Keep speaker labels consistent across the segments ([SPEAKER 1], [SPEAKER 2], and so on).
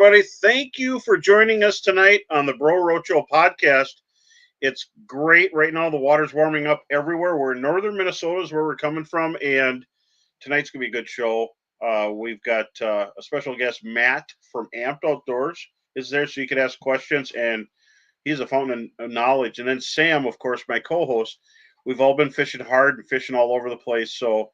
[SPEAKER 1] everybody. Thank you for joining us tonight on the Roadshow podcast. It's great right now. The water's warming up everywhere. We're in northern Minnesota is where we're coming from, and tonight's going to be a good show. We've got a special guest, Matt from Amped Outdoors, is there so you can ask questions, and he's a fountain of knowledge. And then Sam, of course, my co-host. We've all been fishing hard and fishing all over the place. So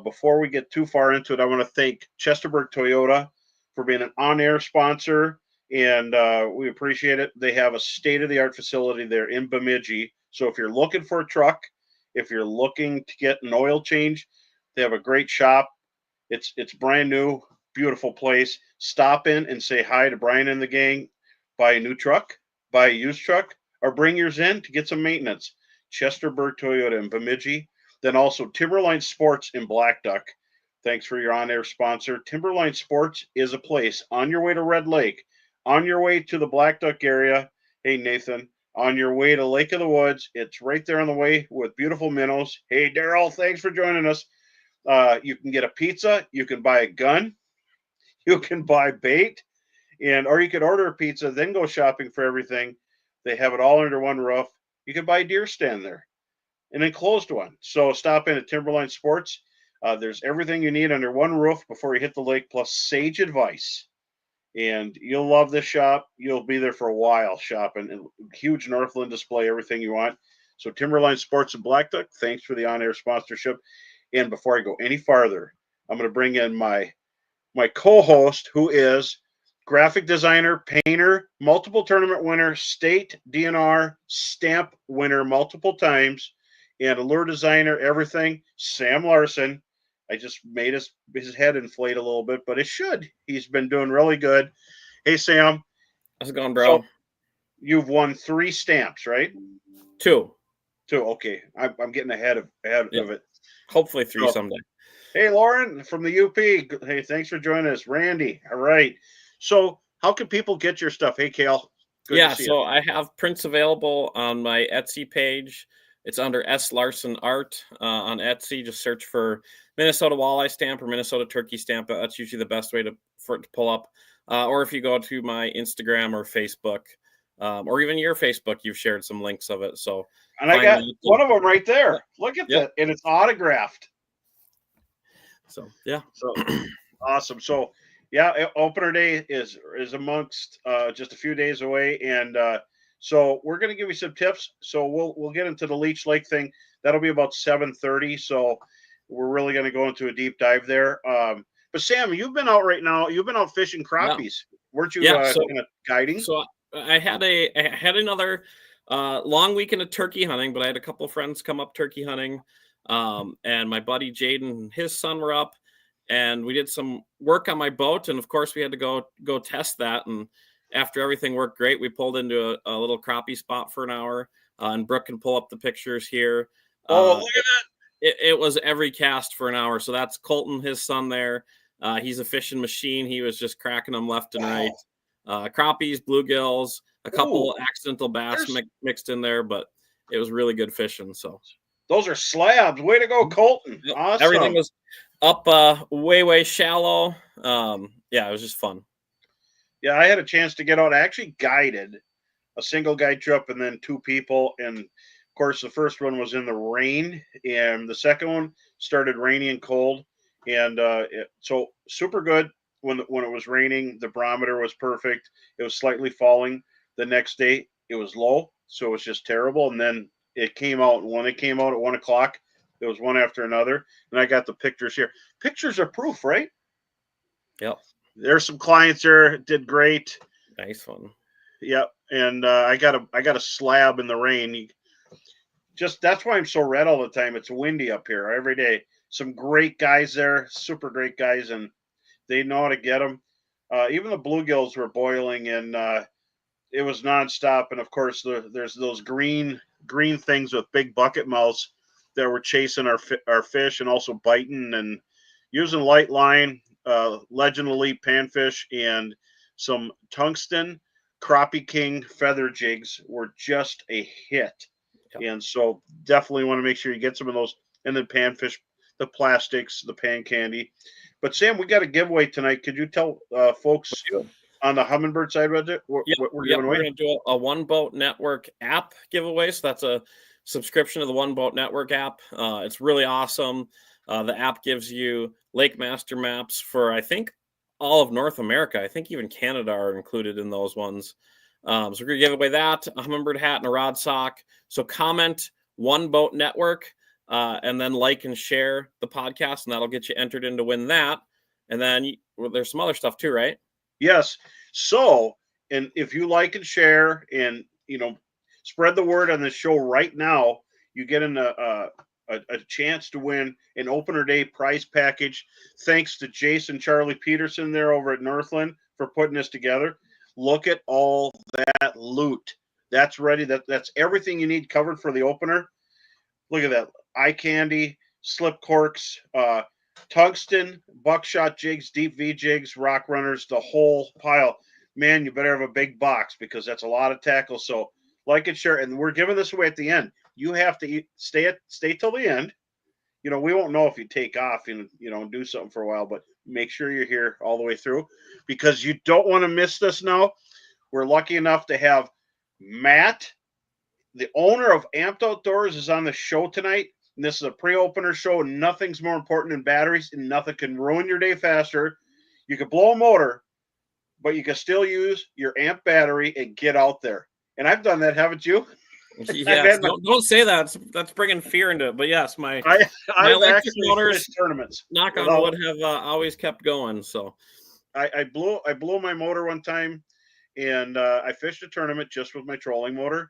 [SPEAKER 1] before we get too far into it, I want to thank Chesterburg Toyota for being an on-air sponsor, and we appreciate it. They have a state-of-the-art facility there in Bemidji. So if you're looking for a truck, if you're looking to get an oil change, they have a great shop. It's brand new, beautiful place. Stop in and say hi to Brian and the gang. Buy a new truck, buy a used truck, or bring yours in to get some maintenance. Chesterburg Toyota in Bemidji. Then also Timberline Sports in Black Duck. Thanks for your on-air sponsor. Timberline Sports is a place on your way to Red Lake, on your way to the Black Duck area. Hey, Nathan, on your way to Lake of the Woods. It's right there on the way with beautiful minnows. Hey, Daryl, thanks for joining us. You can get a pizza. You can buy a gun. You can buy bait. Or you could order a pizza, then go shopping for everything. They have it all under one roof. You can buy a deer stand there, an enclosed one. So stop in at Timberline Sports. There's everything you need under one roof before you hit the lake, plus sage advice. And you'll love this shop. You'll be there for a while shopping. And huge Northland display, everything you want. So Timberline Sports and Black Duck, thanks for the on-air sponsorship. And before I go any farther, I'm going to bring in my co-host, who is graphic designer, painter, multiple tournament winner, state DNR stamp winner multiple times, and a lure designer, everything, Sam Larsen. I just made his head inflate a little bit, but it should. He's been doing really good. Hey, Sam.
[SPEAKER 2] How's it going, bro?
[SPEAKER 1] So you've won 3 stamps, right?
[SPEAKER 2] 2.
[SPEAKER 1] Okay. I'm getting ahead of it.
[SPEAKER 2] Hopefully 3 someday.
[SPEAKER 1] Hey, Lauren from the UP. Hey, thanks for joining us. Randy. All right. So how can people get your stuff? Hey, Kale.
[SPEAKER 2] Good to see you. I have prints available on my Etsy page. It's under S. Larsen Art on Etsy. Just search for Minnesota Walleye Stamp or Minnesota Turkey Stamp. That's usually the best way for it to pull up. Or if you go to my Instagram or Facebook, or even your Facebook, you've shared some links of it. So,
[SPEAKER 1] and I got one of them right there. Look at that, and it's autographed.
[SPEAKER 2] So yeah,
[SPEAKER 1] so awesome. So yeah, opener day is amongst just a few days away, and so we're going to give you some tips. So we'll get into the Leech Lake thing. That'll be about 7:30. So we're really going to go into a deep dive there. But Sam, you've been out right now. You've been out fishing crappies, weren't you? Kind of guiding.
[SPEAKER 2] So I had another long weekend of turkey hunting, but I had a couple of friends come up turkey hunting, and my buddy Jaden and his son were up, and we did some work on my boat, and of course we had to go test that. And after everything worked great, we pulled into a little crappie spot for an hour, and Brooke can pull up the pictures here.
[SPEAKER 1] Oh, look at that!
[SPEAKER 2] It was every cast for an hour. So that's Colton, his son there. He's a fishing machine. He was just cracking them left and right. Crappies, bluegills, a couple accidental bass mixed in there, but it was really good fishing. So
[SPEAKER 1] those are slabs. Way to go, Colton! Awesome.
[SPEAKER 2] Everything was up way shallow. It was just fun.
[SPEAKER 1] Yeah, I had a chance to get out. I actually guided a single guide trip and then 2 people. And of course, the first one was in the rain, and the second one started rainy and cold. And so super good when it was raining. The barometer was perfect. It was slightly falling. The next day, it was low, so it was just terrible. And then it came out. And when it came out at 1 o'clock, there was one after another. And I got the pictures here. Pictures are proof, right?
[SPEAKER 2] Yep.
[SPEAKER 1] There's some clients there, did great.
[SPEAKER 2] Nice one.
[SPEAKER 1] Yep. And I got a slab in the rain. That's why I'm so red all the time. It's windy up here every day. Some great guys there, super great guys, and they know how to get them. Even the bluegills were boiling, and it was nonstop. And of course, there's those green things with big bucket mouths that were chasing our fish and also biting, and using light line, Legend Elite panfish, and some tungsten crappie king feather jigs were just a hit. Yep. And so definitely want to make sure you get some of those. And then panfish, the plastics, the pan candy. But Sam, we got a giveaway tonight. Could you tell folks on the Humminbird side, was it? What we're giving away?
[SPEAKER 2] We're going to do a One Boat Network app giveaway. So that's a subscription to the One Boat Network app. It's really awesome. The app gives you lake master maps for, I think, all of North America. I think even Canada are included in those ones. So we're going to give away that, a Humminbird hat and a rod sock. So comment One Boat Network and then like and share the podcast, and that'll get you entered in to win that. And then there's some other stuff too, right?
[SPEAKER 1] Yes. So, and if you like and share and, spread the word on this show right now, you get a chance to win an opener day prize package. Thanks to Jason Charlie Peterson there over at Northland for putting this together. Look at all that loot. That's ready. That's everything you need covered for the opener. Look at that. Eye candy, slip corks, tungsten, buckshot jigs, deep V jigs, rock runners, the whole pile. Man, you better have a big box because that's a lot of tackle. So like and share. And we're giving this away at the end. You have to stay till the end. We won't know if you take off and, do something for a while, but make sure you're here all the way through because you don't want to miss this now. We're lucky enough to have Matt, the owner of Amped Outdoors, is on the show tonight. And this is a pre-opener show. Nothing's more important than batteries, and nothing can ruin your day faster. You can blow a motor, but you can still use your amp battery and get out there. And I've done that, haven't you?
[SPEAKER 2] Yes, don't say that. That's bringing fear into it. But yes, my electric motors,
[SPEAKER 1] tournaments,
[SPEAKER 2] knock on wood, have always kept going. So
[SPEAKER 1] I blew my motor one time, and I fished a tournament just with my trolling motor,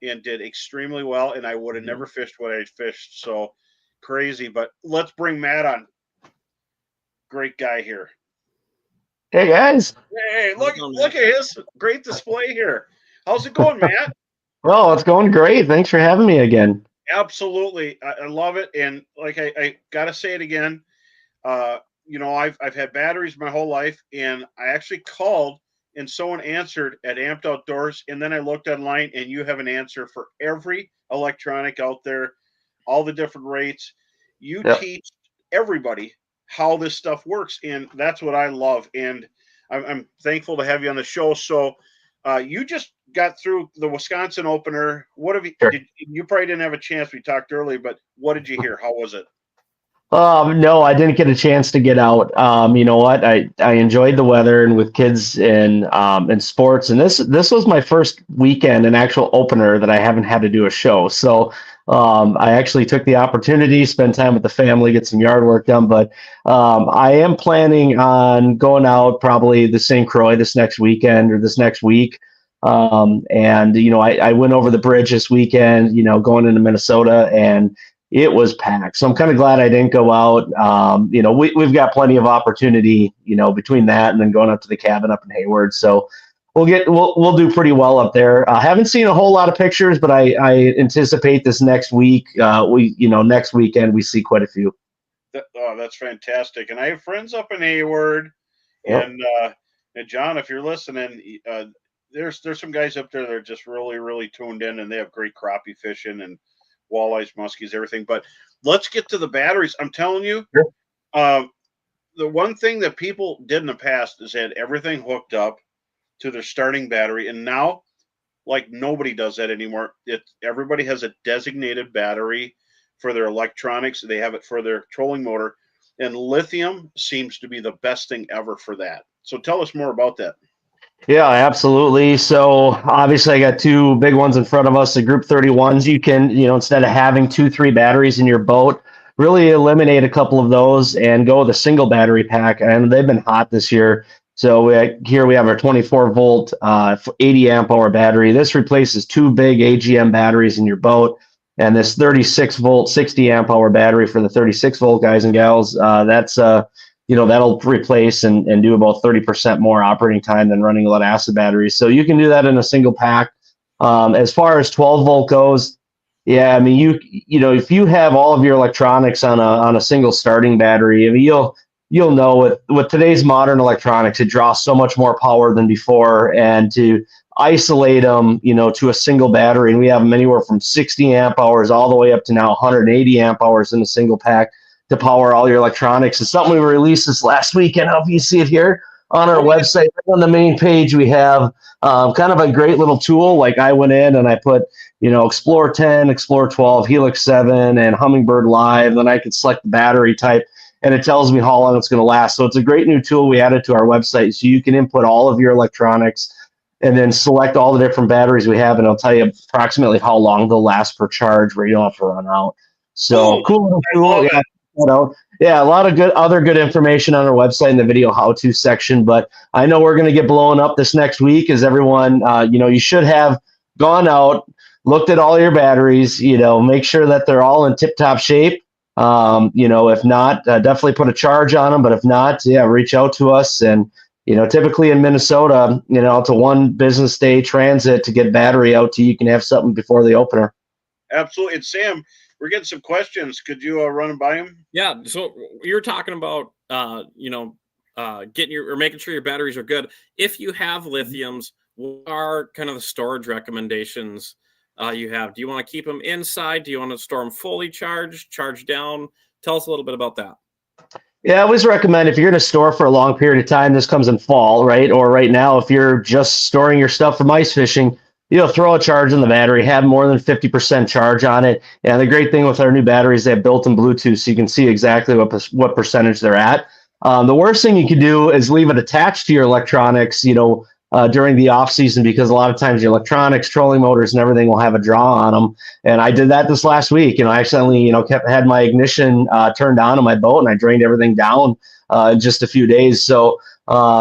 [SPEAKER 1] and did extremely well. And I would have never fished what I fished. So crazy. But let's bring Matt on. Great guy here.
[SPEAKER 3] Hey guys.
[SPEAKER 1] Hey, look at his great display here. How's it going, Matt?
[SPEAKER 3] Well, it's going great. Thanks for having me again.
[SPEAKER 1] Absolutely. I love it. And like I got to say it again, I've had batteries my whole life, and I actually called and someone answered at Amped Outdoors. And then I looked online, and you have an answer for every electronic out there, all the different rates. You teach everybody how this stuff works. And that's what I love. And I'm thankful to have you on the show. So you just got through the Wisconsin opener. What have you?
[SPEAKER 3] Sure.
[SPEAKER 1] You probably didn't have a chance. We talked early, but what did you hear? How was it?
[SPEAKER 3] No, I didn't get a chance to get out. You know what? I enjoyed the weather and with kids and sports. And this was my first weekend, an actual opener that I haven't had to do a show. So I actually took the opportunity, spend time with the family, get some yard work done. But I am planning on going out probably the St. Croix this next weekend or this next week. I went over the bridge this weekend, going into Minnesota, and it was packed. So I'm kind of glad I didn't go out. We've got plenty of opportunity, between that and then going up to the cabin up in Hayward. So we'll do pretty well up there. I haven't seen a whole lot of pictures, but I anticipate this next week. Next weekend we see quite a few.
[SPEAKER 1] That's fantastic. And I have friends up in Hayward, and John, if you're listening, there's some guys up there that are just really, really tuned in, and they have great crappie fishing and walleyes, muskies, everything. But let's get to the batteries. I'm telling you, the one thing that people did in the past is had everything hooked up to their starting battery, and now, like, nobody does that anymore. Everybody has a designated battery for their electronics. They have it for their trolling motor, and lithium seems to be the best thing ever for that. So tell us more about that.
[SPEAKER 3] Yeah, absolutely. So obviously I got two big ones in front of us, the Group 31s. You can, instead of having 2-3 batteries in your boat, really eliminate a couple of those and go with a single battery pack. And they've been hot this year. So here we have our 24 volt, 80 amp hour battery. This replaces two big AGM batteries in your boat. And this 36 volt, 60 amp hour battery for the 36 volt guys and gals, that'll replace and do about 30% more operating time than running lead acid batteries. So you can do that in a single pack. As far as 12 volt goes, yeah, I mean, if you have all of your electronics on a single starting battery, I mean, you'll know with today's modern electronics, it draws so much more power than before. And to isolate them, to a single battery, and we have them anywhere from 60 amp hours all the way up to now 180 amp hours in a single pack to power all your electronics. It's something we released this last weekend. I hope you see it here. on our website. On the main page, we have kind of a great little tool. Like I went in and I put, Explorer 10, Explorer 12, Helix 7, and Hummingbird Live. Then I can select the battery type, and it tells me how long it's going to last. So it's a great new tool we added to our website. So you can input all of your electronics and then select all the different batteries we have, and it'll tell you approximately how long they'll last per charge where you don't have to run out. So cool little tool. Yeah, a lot of good information on our website in the video how-to section. But I know we're going to get blown up this next week, as everyone, you should have gone out, looked at all your batteries, make sure that they're all in tip-top shape. If not, definitely put a charge on them. But if not, reach out to us. And typically in Minnesota, it's a one business day transit to get battery out to you. You can have something before the opener.
[SPEAKER 1] Absolutely. And Sam, we're getting some questions. Could you run them by him?
[SPEAKER 2] Yeah. So you're talking about, making sure your batteries are good. If you have lithiums, what are kind of the storage recommendations you have? Do you want to keep them inside? Do you want to store them fully charged down? Tell us a little bit about that.
[SPEAKER 3] Yeah, I always recommend if you're going to store for a long period of time, this comes in fall, right? Or right now, if you're just storing your stuff from ice fishing, throw a charge in the battery, have more than 50% charge on it. And the great thing with our new batteries, they have built-in Bluetooth, so you can see exactly what percentage they're at. The worst thing you can do is leave it attached to your electronics, during the off season, because a lot of times your electronics, trolling motors, and everything will have a draw on them. And I did that this last week. I accidentally, had my ignition turned on my boat, and I drained everything down in just a few days. So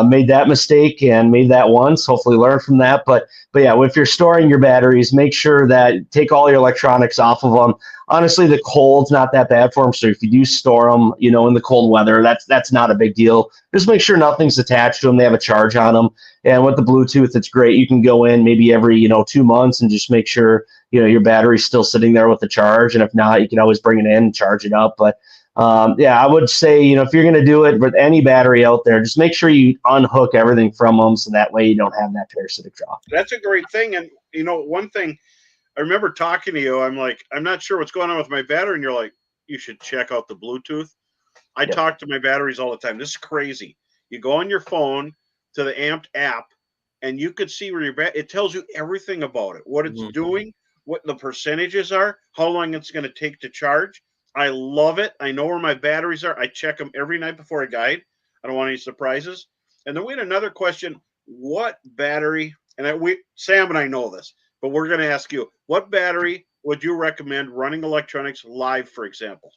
[SPEAKER 3] made that mistake and made that once. Hopefully learn from that. But yeah, if you're storing your batteries, make sure that take all your electronics off of them. Honestly, the cold's not that bad for them. So if you do store them, in the cold weather, that's not a big deal. Just make sure nothing's attached to them. They have a charge on them. And with the Bluetooth, it's great. You can go in maybe every, 2 months and just make sure, your battery's still sitting there with the charge. And if not, you can always bring it in and charge it up. But I would say, if you're going to do it with any battery out there, just make sure you unhook everything from them, so that way you don't have that parasitic draw.
[SPEAKER 1] That's a great thing. And, one thing I remember talking to you, I'm like, I'm not sure what's going on with my battery. And you're like, you should check out the Bluetooth. I talk to my batteries all the time. This is crazy. You go on your phone to the Amped app, and you could see where it tells you everything about it, what it's doing, what the percentages are, how long it's going to take to charge. I love it. I know where my batteries are. I check them every night before I guide. I don't want any surprises. And then we had another question. What battery, and Sam and I know this, but we're going to ask you, what battery would you recommend running electronics live, for example?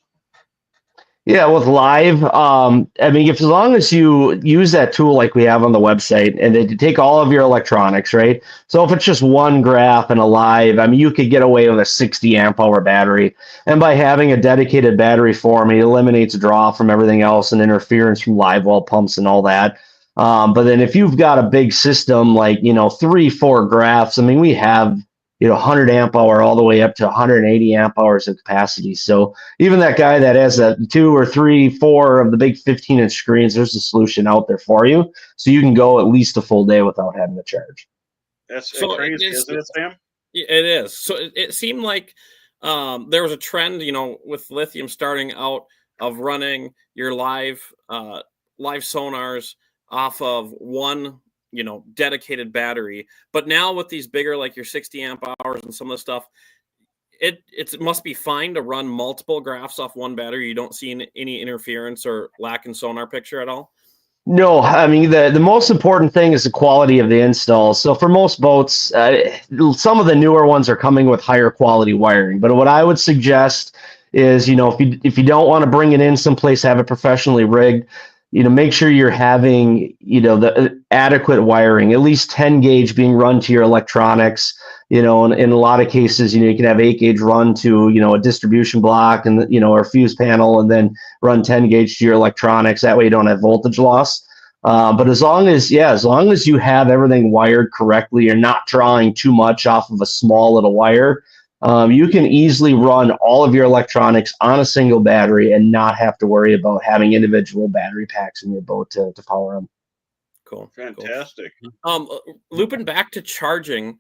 [SPEAKER 3] Yeah, with live, as long as you use that tool like we have on the website, and then you take all of your electronics, right? So if it's just one graph and a live, you could get away with a 60 amp hour battery. And by having a dedicated battery for them, it eliminates draw from everything else and interference from live well pumps and all that. But then if you've got a big system like, 3-4 graphs, we have 100 amp hour all the way up to 180 amp hours of capacity. So even that guy that has 2 or 3, 4 of the big 15-inch screens, there's a solution out there for you. So you can go at least a full day without having to charge.
[SPEAKER 1] That's crazy, isn't it, Sam?
[SPEAKER 2] It is. So it seemed like there was a trend, with lithium starting out of running your live sonars off of one dedicated battery. But now with these bigger, like your 60 amp hours and some of the stuff, it must be fine to run multiple graphs off one battery. You don't see any interference or lack in sonar picture at all?
[SPEAKER 3] No, the most important thing is the quality of the install. So for most boats, some of the newer ones are coming with higher quality wiring. But what I would suggest is, if you don't want to bring it in someplace, have it professionally rigged, make sure you're having, the adequate wiring, at least 10 gauge being run to your electronics. In a lot of cases, you can have 8 gauge run to, a distribution block and, or fuse panel, and then run 10 gauge to your electronics. That way you don't have voltage loss. But as long as you have everything wired correctly, you're not drawing too much off of a small little wire, you can easily run all of your electronics on a single battery and not have to worry about having individual battery packs in your boat to power them.
[SPEAKER 2] Cool.
[SPEAKER 1] Fantastic.
[SPEAKER 2] Cool. Looping back to charging,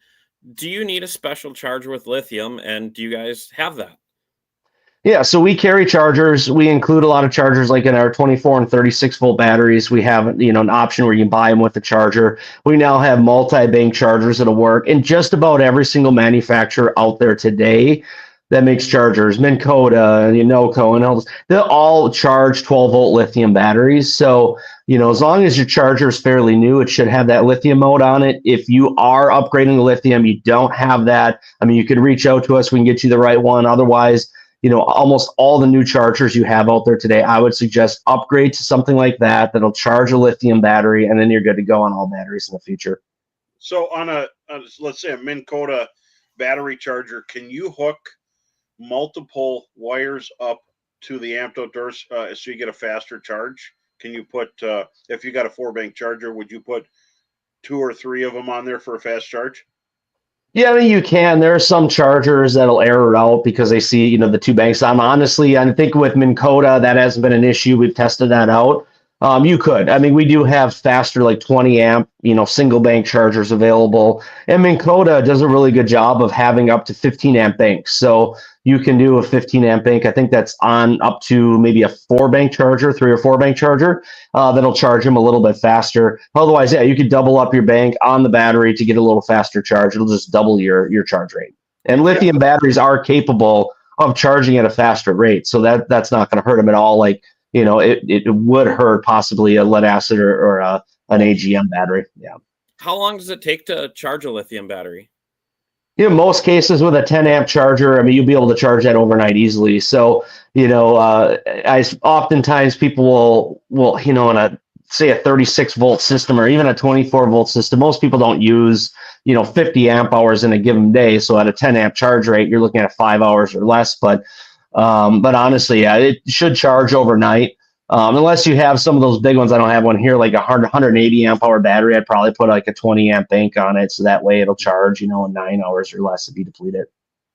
[SPEAKER 2] do you need a special charger with lithium, and do you guys have that?
[SPEAKER 3] Yeah, so we carry chargers. We include a lot of chargers, like in our 24 and 36-volt batteries. We have, an option where you can buy them with the charger. We now have multi-bank chargers that'll work in just about every single manufacturer out there today that makes chargers. Minn Kota, Noco, and all those, they'll all charge 12-volt lithium batteries. So, as long as your charger is fairly new, it should have that lithium mode on it. If you are upgrading the lithium, you don't have that. I mean, you can reach out to us. We can get you the right one. Otherwise, almost all the new chargers you have out there today, I would suggest upgrade to something like that that'll charge a lithium battery, and then you're good to go on all batteries in the future.
[SPEAKER 1] So on let's say a Minn Kota battery charger, can you hook multiple wires up to the amped outdoors so you get a faster charge? Can you put, if you got a 4-bank charger, would you put 2 or 3 of them on there for a fast charge?
[SPEAKER 3] Yeah, I mean, you can. There are some chargers that'll error out because they see, the 2 banks. I think with Minn Kota, that hasn't been an issue. We've tested that out. You could. I mean, we do have faster, like 20 amp, single bank chargers available. And Minn Kota does a really good job of having up to 15 amp banks. So you can do a 15 amp bank. I think that's on up to maybe a 4-bank charger, 3 or 4-bank charger. That'll charge them a little bit faster. Otherwise, yeah, you could double up your bank on the battery to get a little faster charge. It'll just double your charge rate. And lithium batteries are capable of charging at a faster rate. So that's not going to hurt them at all. Like, it would hurt possibly a lead acid or an AGM battery. Yeah.
[SPEAKER 2] How long does it take to charge a lithium battery?
[SPEAKER 3] Most cases with a 10 amp charger, I mean, you'll be able to charge that overnight easily. So, oftentimes people will, in a 36-volt system or even a 24-volt system, most people don't use, 50 amp hours in a given day. So at a 10 amp charge rate, you're looking at 5 hours or less. But honestly, yeah, it should charge overnight. Unless you have some of those big ones. I don't have one here, like a 180 amp hour battery. I'd probably put like a 20 amp bank on it. So that way it'll charge, in 9 hours or less to be depleted.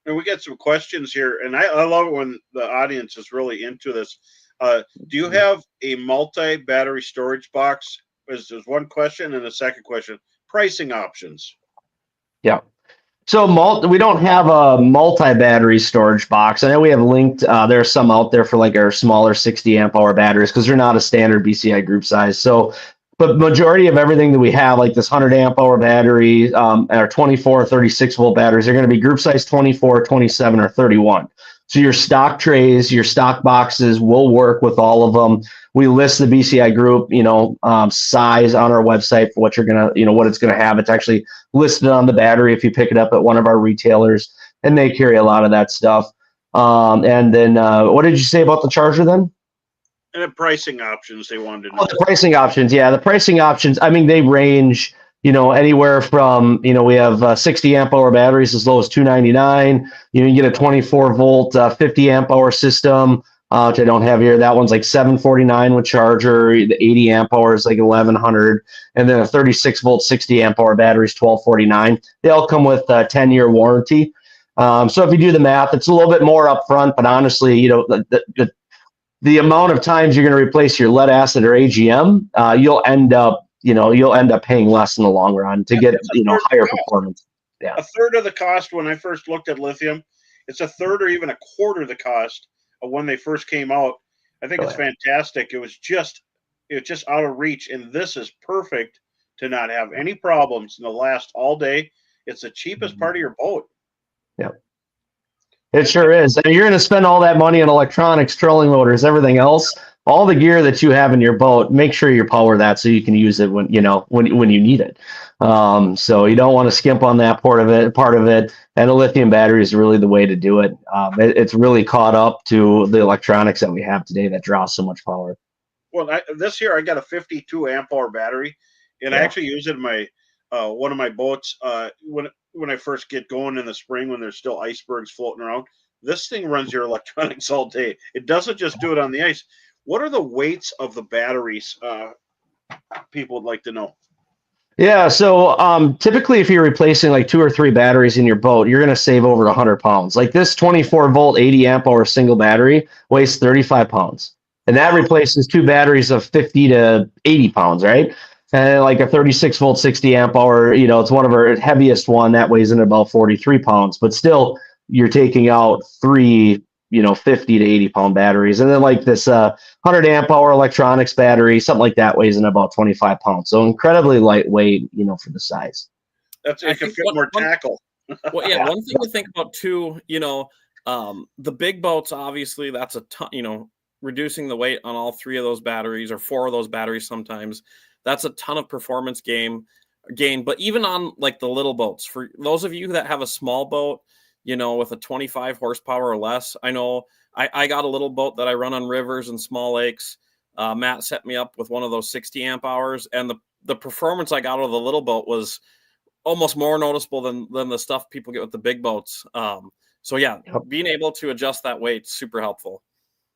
[SPEAKER 1] And we get some questions here. And I love it when the audience is really into this. Do you have a multi-battery storage box? Is one question. And the second question, pricing options.
[SPEAKER 3] Yeah. So we don't have a multi-battery storage box. I know we have linked. There are some out there for like our smaller 60 amp hour batteries because they're not a standard BCI group size. So, but majority of everything that we have, like this 100 amp hour battery, our 24 or 36 volt batteries, are going to be group size 24, 27, or 31. So your stock trays, your stock boxes will work with all of them. We list the BCI group, size on our website for what you're gonna, what it's gonna have. It's actually listed on the battery if you pick it up at one of our retailers, and they carry a lot of that stuff. And then, what did you say about the charger then?
[SPEAKER 1] And the pricing options they wanted to know.
[SPEAKER 3] Oh, the pricing options, yeah, the pricing options. I mean, they range, anywhere from, we have 60 amp hour batteries as low as $299. You can get a 24 volt, 50 amp hour system, which I don't have here. That one's like $749 with charger. The 80 amp hour is like $1,100, and then a 36 volt, 60 amp hour battery is $1,249. They all come with a 10-year warranty. So if you do the math, it's a little bit more upfront, but honestly, the amount of times you're going to replace your lead acid or AGM, you'll end up paying less in the long run to get, higher performance. Yeah.
[SPEAKER 1] A third of the cost when I first looked at lithium, it's a third or even a quarter of the cost of when they first came out. I think it's fantastic. It was just out of reach. And this is perfect to not have any problems and to last all day. It's the cheapest part of your boat.
[SPEAKER 3] Yeah. It sure is. And you're going to spend all that money on electronics, trolling motors, everything else, all the gear that you have in your boat. Make sure you power that so you can use it when you need it. So you don't want to skimp on that part of it. And a lithium battery is really the way to do it. It's really caught up to the electronics that we have today that draw so much power.
[SPEAKER 1] Well, this year I got a 52 amp hour battery, and I actually use it in my one of my boats when I first get going in the spring when there's still icebergs floating around. This thing runs your electronics all day. It doesn't just do it on the ice. What are the weights of the batteries? People would like to know.
[SPEAKER 3] Yeah, so typically if you're replacing like 2 or 3 batteries in your boat, you're going to save over 100 pounds. Like this 24 volt, 80 amp hour single battery weighs 35 pounds. And that replaces 2 batteries of 50 to 80 pounds, right? And like a 36 volt, 60 amp hour, it's one of our heaviest one that weighs in about 43 pounds, but still you're taking out 3 50 to 80 pound batteries. And then like this 100 amp hour electronics battery, something like that, weighs in about 25 pounds. So incredibly lightweight, for the size.
[SPEAKER 1] It can fit more tackle.
[SPEAKER 2] Well, yeah, one thing to think about too, the big boats, obviously, that's a ton, reducing the weight on all 3 of those batteries or 4 of those batteries sometimes, that's a ton of performance gain. But even on like the little boats, for those of you that have a small boat, with a 25 horsepower or less, I know I got a little boat that I run on rivers and small lakes. Matt set me up with one of those 60 amp hours, and the performance I got out of the little boat was almost more noticeable than the stuff people get with the big boats. So yeah, being able to adjust that weight is super helpful.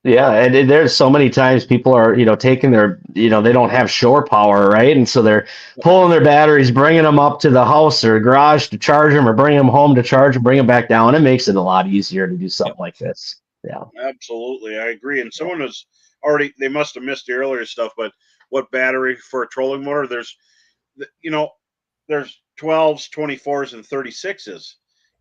[SPEAKER 3] Yeah, and there's so many times people are, taking their, they don't have shore power, right? And so they're pulling their batteries, bringing them up to the house or garage to charge them, or bring them home to charge and bring them back down. It makes it a lot easier to do something like this. Yeah,
[SPEAKER 1] absolutely, I agree. And someone has they must have missed the earlier stuff, but what battery for a trolling motor? There's 12s, 24s, and 36s,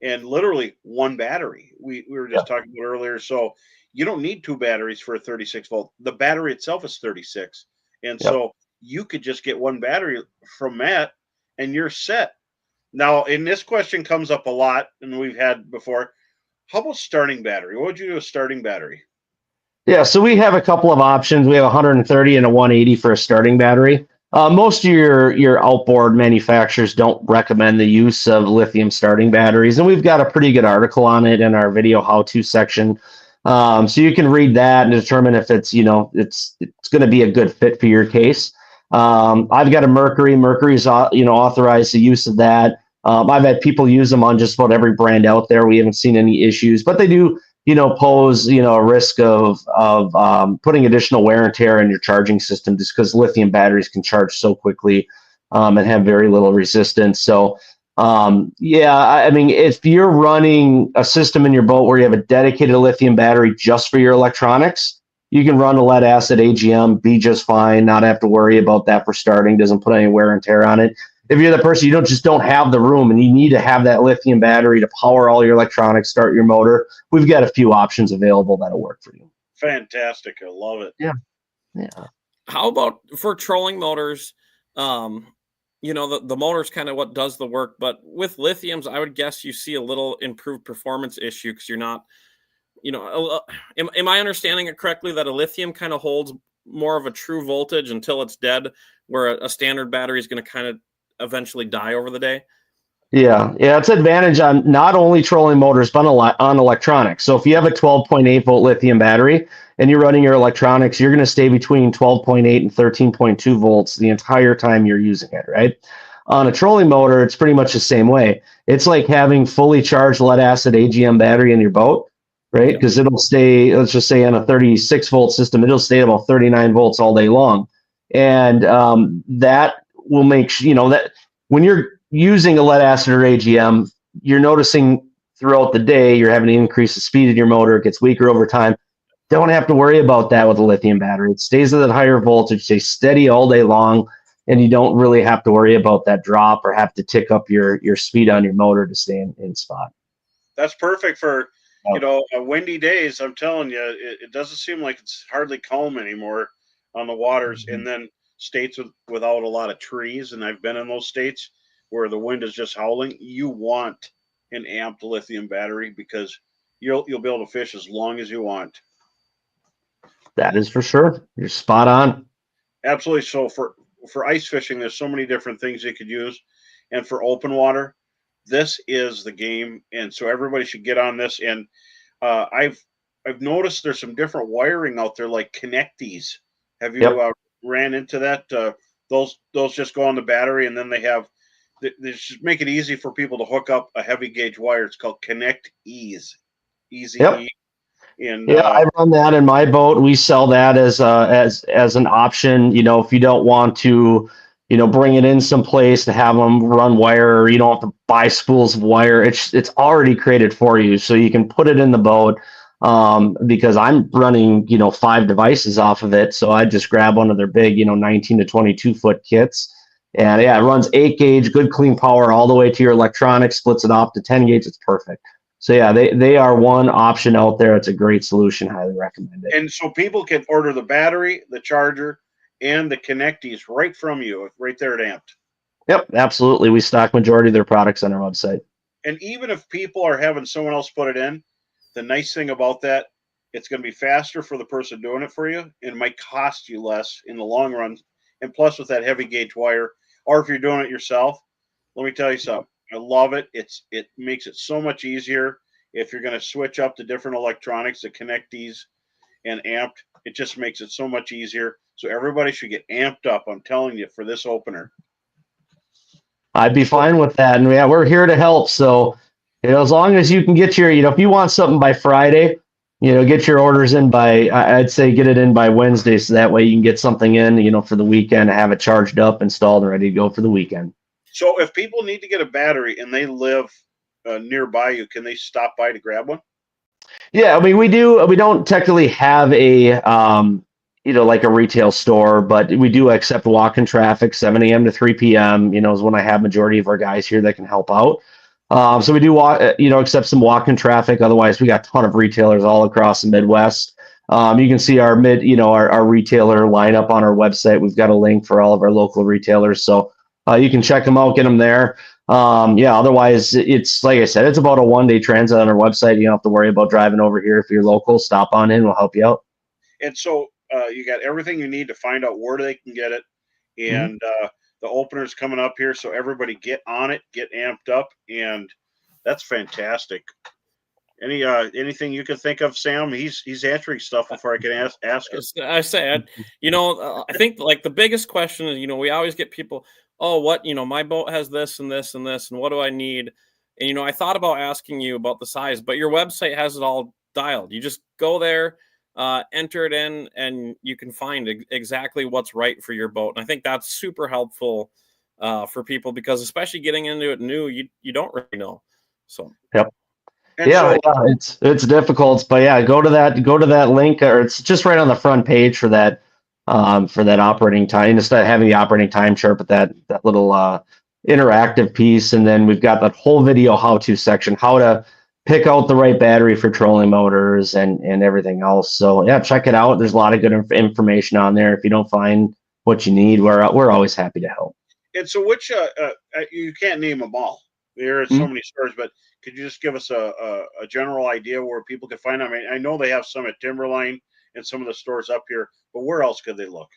[SPEAKER 1] and literally one battery. We were just talking about earlier. So you don't need 2 batteries for a 36 volt. The battery itself is 36. And so you could just get one battery from Matt and you're set. Now, and this question comes up a lot, and we've had before. How about starting battery? What would you do with starting battery?
[SPEAKER 3] Yeah, so we have a couple of options. We have 130 and a 180 for a starting battery. Most of your outboard manufacturers don't recommend the use of lithium starting batteries, and we've got a pretty good article on it in our video how-to section. So you can read that and determine if it's it's going to be a good fit for your case. I've got a Mercury. Mercury's authorized the use of that. I've had people use them on just about every brand out there. We haven't seen any issues, but they do pose a risk of putting additional wear and tear in your charging system, just because lithium batteries can charge so quickly and have very little resistance. So I mean, if you're running a system in your boat where you have a dedicated lithium battery just for your electronics, you can run a lead acid AGM, be just fine, not have to worry about that for starting, doesn't put any wear and tear on it. If you're the person, you don't have the room and you need to have that lithium battery to power all your electronics, start your motor, we've got a few options available that'll work for you.
[SPEAKER 1] Fantastic. I love it.
[SPEAKER 3] Yeah.
[SPEAKER 2] How about for trolling motors? The motor's kind of what does the work, but with lithiums, I would guess you see a little improved performance issue because you're not, am I understanding it correctly that a lithium kind of holds more of a true voltage until it's dead, where a standard battery is going to kind of eventually die over the day?
[SPEAKER 3] Yeah, it's an advantage on not only trolling motors, but on electronics. So if you have a 12.8 volt lithium battery and you're running your electronics, you're going to stay between 12.8 and 13.2 volts the entire time you're using it, right? On a trolling motor, it's pretty much the same way. It's like having fully charged lead acid AGM battery in your boat, right? Because it'll stay, let's just say on a 36 volt system, it'll stay at about 39 volts all day long. And that will make that when you're using a lead acid or AGM, you're noticing throughout the day you're having to increase the speed of your motor. It gets weaker over time. Don't have to worry about that with a lithium battery. It stays at that higher voltage, stays steady all day long, and you don't really have to worry about that drop or have to tick up your speed on your motor to stay in spot.
[SPEAKER 1] That's perfect for windy days. I'm telling you, it doesn't seem like it's hardly calm anymore on the waters. Mm-hmm. And then states without a lot of trees, and I've been in those states where the wind is just howling. You want an amped lithium battery because you'll be able to fish as long as you want.
[SPEAKER 3] That is for sure. You're spot on.
[SPEAKER 1] Absolutely. So for ice fishing, there's so many different things you could use, and for open water, this is the game. And so everybody should get on this. And I've noticed there's some different wiring out there, like Connecties. Have you ran into that? Those just go on the battery, and then they just make it easy for people to hook up a heavy gauge wire. It's called Connect Ease. Easy. Yep. And
[SPEAKER 3] I run that in my boat. We sell that as an option. If you don't want to, bring it in someplace to have them run wire, or you don't have to buy spools of wire. It's already created for you, so you can put it in the boat. Because I'm running, 5 devices off of it, so I just grab one of their big, 19 to 22 foot kits, and it runs 8 gauge, good clean power all the way to your electronics, splits it off to 10 gauge. It's perfect. So yeah, they are one option out there. It's a great solution. Highly recommend it.
[SPEAKER 1] And so people can order the battery, the charger, and the connectees right from you, right there at Amped.
[SPEAKER 3] Yep, absolutely. We stock majority of their products on our website.
[SPEAKER 1] And even if people are having someone else put it in, the nice thing about that, it's going to be faster for the person doing it for you, and it might cost you less in the long run. And plus, with that heavy gauge wire, or if you're doing it yourself, let me tell you something. I love it. It makes it so much easier if you're going to switch up the different electronics to connect these and Amped. It just makes it so much easier. So everybody should get amped up. I'm telling you, for this opener.
[SPEAKER 3] I'd be fine with that. And yeah, we're here to help. So, as long as you can get your, if you want something by Friday, get your orders in by, I'd say get it in by Wednesday. So that way you can get something in, for the weekend, have it charged up, installed, and ready to go for the weekend.
[SPEAKER 1] So if people need to get a battery and they live nearby you, can they stop by to grab one?
[SPEAKER 3] Yeah, I mean, we don't technically have a, like a retail store, but we do accept walk-in traffic, 7 a.m. to 3 p.m., is when I have majority of our guys here that can help out. So we do accept some walk-in traffic. Otherwise, we got a ton of retailers all across the Midwest. You can see our our retailer lineup on our website. We've got a link for all of our local retailers. So you can check them out, get them there. Otherwise, it's like I said, it's about a 1-day transit on our website. You don't have to worry about driving over here. If you're local, stop on in. We'll help you out.
[SPEAKER 1] And so you got everything you need to find out where they can get it. And the opener's coming up here. So everybody get on it, get amped up. And that's fantastic. Anything you can think of, Sam? He's answering stuff before I can ask it.
[SPEAKER 2] I said, I think like the biggest question is, we always get people, oh, what, my boat has this and this and this, and what do I need? And, I thought about asking you about the size, but your website has it all dialed. You just go there, enter it in, and you can find exactly what's right for your boat. And I think that's super helpful for people, because especially getting into it new, you don't really know. So,
[SPEAKER 3] yep.
[SPEAKER 1] And
[SPEAKER 3] yeah, it's difficult, but yeah, go to that link, or it's just right on the front page for that operating time. Instead of having the operating time chart, but that little interactive piece, and then we've got that whole video how-to section, how to pick out the right battery for trolling motors and everything else. So yeah, check it out. There's a lot of good information on there. If you don't find what you need, we're always happy to help.
[SPEAKER 1] And so, which you can't name them all. There are so many stores, but could you just give us a general idea where people can find them? I mean, I know they have some at Timberline and some of the stores up here, but where else could they look?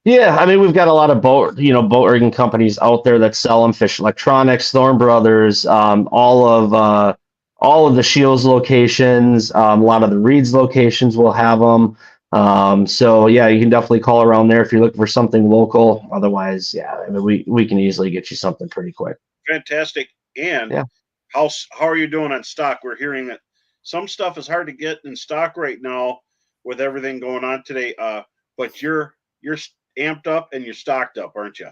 [SPEAKER 3] Yeah, I mean, we've got a lot of boat rigging companies out there that sell them. Fish Electronics, Thorn Brothers, all of the Shields locations, a lot of the Reeds locations will have them. So yeah, you can definitely call around there if you're looking for something local. Otherwise, yeah, I mean, we can easily get you something pretty quick.
[SPEAKER 1] Fantastic. And
[SPEAKER 3] yeah.
[SPEAKER 1] How are you doing on stock? We're hearing that some stuff is hard to get in stock right now with everything going on today. But you're amped up and you're stocked up, aren't you?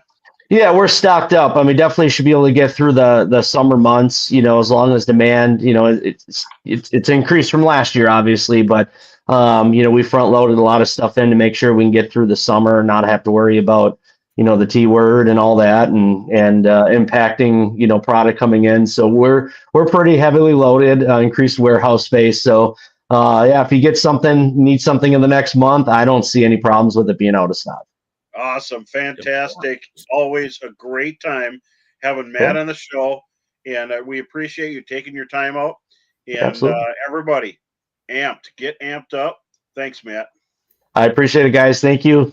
[SPEAKER 3] Yeah, we're stocked up. I mean, definitely should be able to get through the summer months. As long as demand, it's increased from last year, obviously, but we front loaded a lot of stuff in to make sure we can get through the summer and not have to worry about the T word and all that and impacting product coming in. So we're pretty heavily loaded, increased warehouse space. So yeah, if you need something in the next month, I don't see any problems with it being out of stock.
[SPEAKER 1] Awesome. Fantastic. Always a great time having Matt on the show. And we appreciate you taking your time out. And everybody, get amped up. Thanks, Matt.
[SPEAKER 3] I appreciate it, guys. Thank you.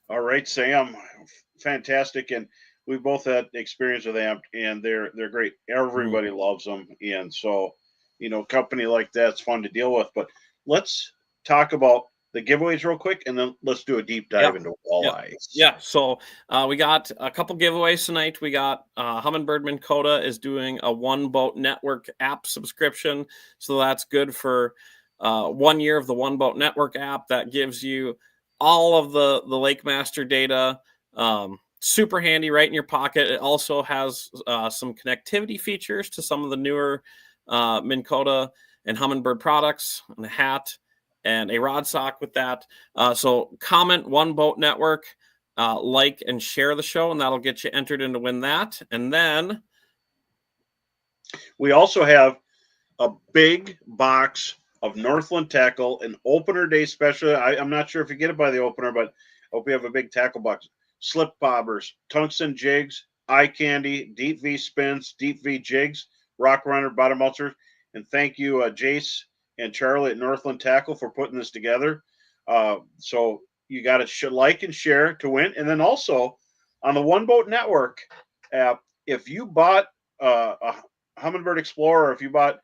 [SPEAKER 1] All right, Sam. Fantastic. And we both had experience with Amped, and they're great. Everybody loves them. And so, company like that's fun to deal with. But let's talk about the giveaways real quick, and then let's do a deep dive into walleyes.
[SPEAKER 2] Yeah. So we got a couple giveaways tonight. We got Humminbird Minn Kota is doing a One Boat Network app subscription. So that's good for 1 year of the One Boat Network app. That gives you all of the Lake Master data. Super handy right in your pocket. It also has some connectivity features to some of the newer Minn Kota and Humminbird products, and a hat and a rod sock with that. So comment One Boat Network, like and share the show, and that'll get you entered in to win that. And then
[SPEAKER 1] We also have a big box of Northland tackle, an opener day special. I'm not sure if you get it by the opener, but I hope you have a big tackle box. Slip bobbers, tungsten jigs, eye candy, deep V spins, deep V jigs, rock runner, bottom ulcers. And thank you, Jace and Charlie at Northland Tackle for putting this together. So you got to like and share to win. And then also on the One Boat Network app, if you bought a Humminbird Explorer, or if you bought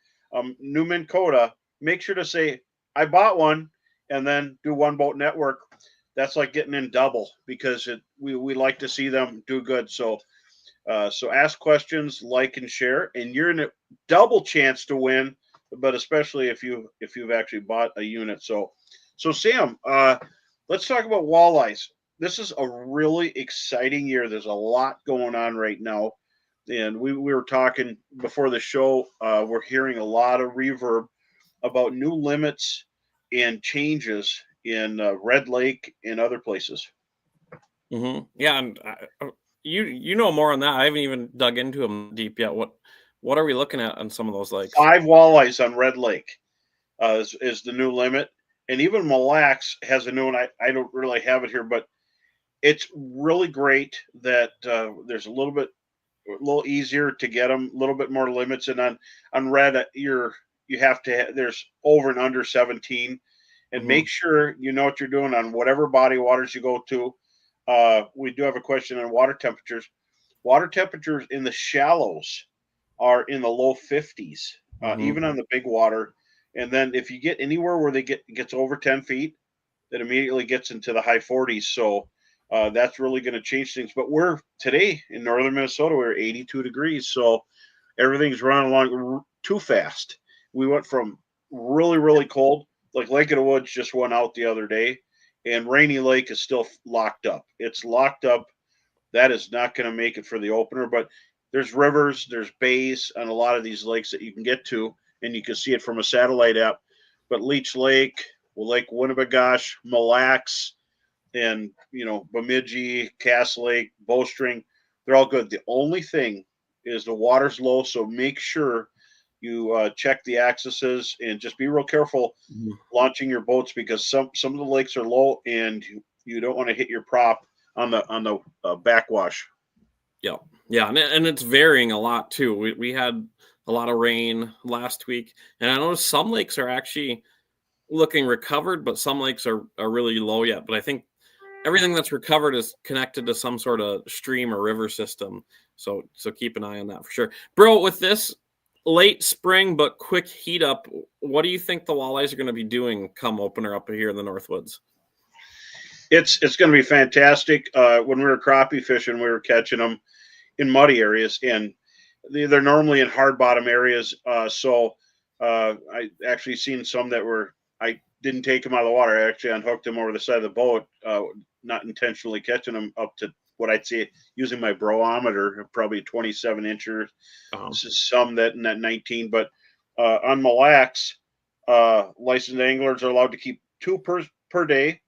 [SPEAKER 1] New Minn Kota, make sure to say, I bought one, and then do One Boat Network. That's like getting in double because we like to see them do good. So ask questions, like and share, and you're in a double chance to win. But especially if you've actually bought a unit. So Sam, let's talk about walleyes. This is a really exciting year. There's a lot going on right now, and we were talking before the show. We're hearing a lot of reverb about new limits and changes in Red Lake and other places.
[SPEAKER 2] Mm-hmm. Yeah, and you know more on that. I haven't even dug into them deep yet. What are we looking at on some of those lakes?
[SPEAKER 1] 5 walleyes on Red Lake is the new limit, and even Mille Lacs has a new one. I don't really have it here, but it's really great that there's a little easier to get them, a little bit more limits, and on Red you have to there's over and under 17, and make sure you know what you're doing on whatever body waters you go to. We do have a question on water temperatures. Water temperatures in the shallows are in the low 50s, even on the big water. And then if you get anywhere where gets over 10 feet, that immediately gets into the high 40s. So that's really going to change things. But we're today in northern Minnesota, we're 82 degrees. So everything's running along too fast. We went from really, really cold, like Lake of the Woods just went out the other day, and Rainy Lake is still locked up. It's locked up. That is not going to make it for the opener, but there's rivers, there's bays on a lot of these lakes that you can get to, and you can see it from a satellite app. But Leech Lake, Lake Winnebagosh, Mille Lacs, and Bemidji, Cass Lake, Bowstring, they're all good. The only thing is the water's low, so make sure you check the axes and just be real careful launching your boats, because some of the lakes are low and you don't want to hit your prop on the backwash.
[SPEAKER 2] Yeah, and it's varying a lot too. We had a lot of rain last week, and I noticed some lakes are actually looking recovered, but some lakes are really low yet. But I think everything that's recovered is connected to some sort of stream or river system. So keep an eye on that for sure. Bro, with this late spring but quick heat up, what do you think the walleyes are going to be doing come opener up here in the Northwoods?
[SPEAKER 1] It's going to be fantastic. When we were crappie fishing, we were catching them in muddy areas, and they're normally in hard bottom areas. So I actually seen some that I didn't take them out of the water. I actually unhooked them over the side of the boat, not intentionally catching them up to what I'd say using my bromometer, probably 27 inches. Some that in that 19, but on Mille Lacs, licensed anglers are allowed to keep 2 per day,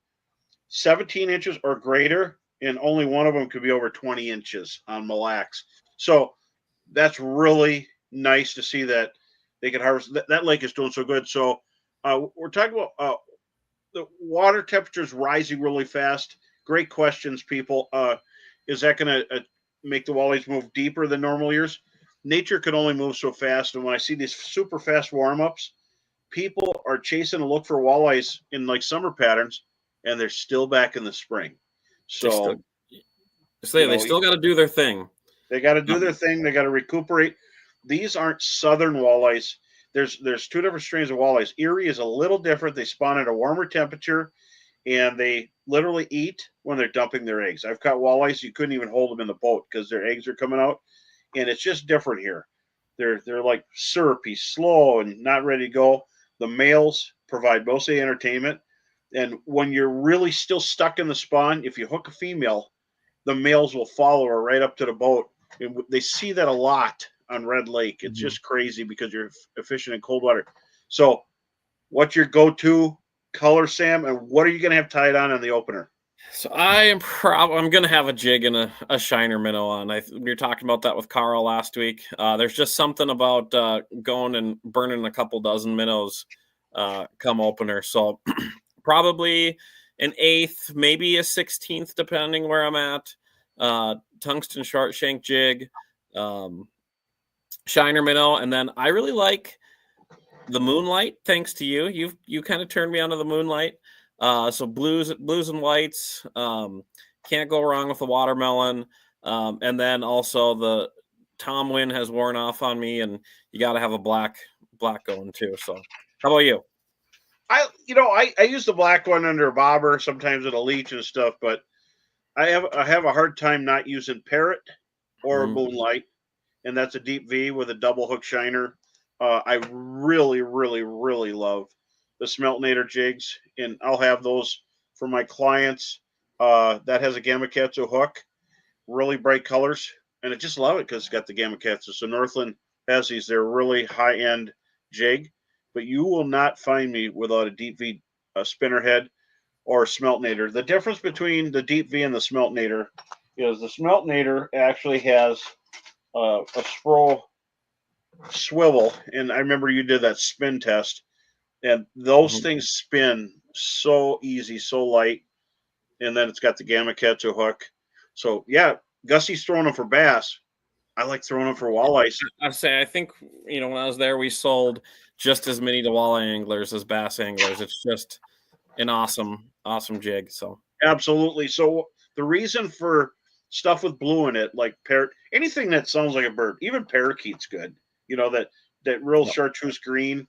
[SPEAKER 1] 17 inches or greater, and only one of them could be over 20 inches on Mille Lacs. So that's really nice to see that they can harvest. That lake is doing so good. So we're talking about the water temperatures rising really fast. Great questions, people. Is that going to make the walleyes move deeper than normal years? Nature can only move so fast. And when I see these super fast warm-ups, people are chasing a look for walleyes in like summer patterns, and they're still back in the spring. So
[SPEAKER 2] they still got to do their thing.
[SPEAKER 1] They got to do their thing. They got to recuperate. These aren't southern walleyes. There's 2 different strains of walleyes. Erie is a little different. They spawn at a warmer temperature, and they literally eat when they're dumping their eggs. I've caught walleyes, you couldn't even hold them in the boat because their eggs are coming out, and it's just different here. They're like syrupy, slow, and not ready to go. The males provide mostly entertainment, and when you're really still stuck in the spawn, if you hook a female, the males will follow her right up to the boat. And they see that a lot on Red Lake. It's just crazy because you're fishing in cold water. So what's your go-to color, Sam, and what are you going to have tied on the opener?
[SPEAKER 2] So I'm going to have a jig and a shiner minnow on. We were talking about that with Carl last week. There's just something about going and burning a couple dozen minnows come opener. So probably an eighth, maybe a 16th, depending where I'm at. Tungsten short shank jig, shiner minnow, and then I really like the moonlight. Thanks to you, you kind of turned me onto the moonlight. So blues and whites. Can't go wrong with the watermelon. And then also the Tom Wynn has worn off on me, and you got to have a black going too. So how about you?
[SPEAKER 1] I use the black one under a bobber, sometimes at a leech and stuff, but I have a hard time not using parrot or moonlight, and that's a deep V with a double hook shiner. I really, really, really love the Smeltinator jigs, and I'll have those for my clients. That has a Gamakatsu hook, really bright colors, and I just love it because it's got the Gamakatsu. So Northland has these; they're really high end jig, but you will not find me without a deep V spinnerhead or Smeltinator. The difference between the deep V and the Smeltinator is the Smeltinator actually has a Spro swivel, and I remember you did that spin test, and those things spin so easy, so light, and then it's got the Gamakatsu hook. So yeah, Gussie's throwing them for bass. I like throwing them for walleyes.
[SPEAKER 2] I think when I was there, we sold just as many to walleye anglers as bass anglers. It's just an awesome jig. So
[SPEAKER 1] absolutely. So the reason for stuff with blue in it, like parrot, anything that sounds like a bird, even parakeet's good. That real chartreuse green.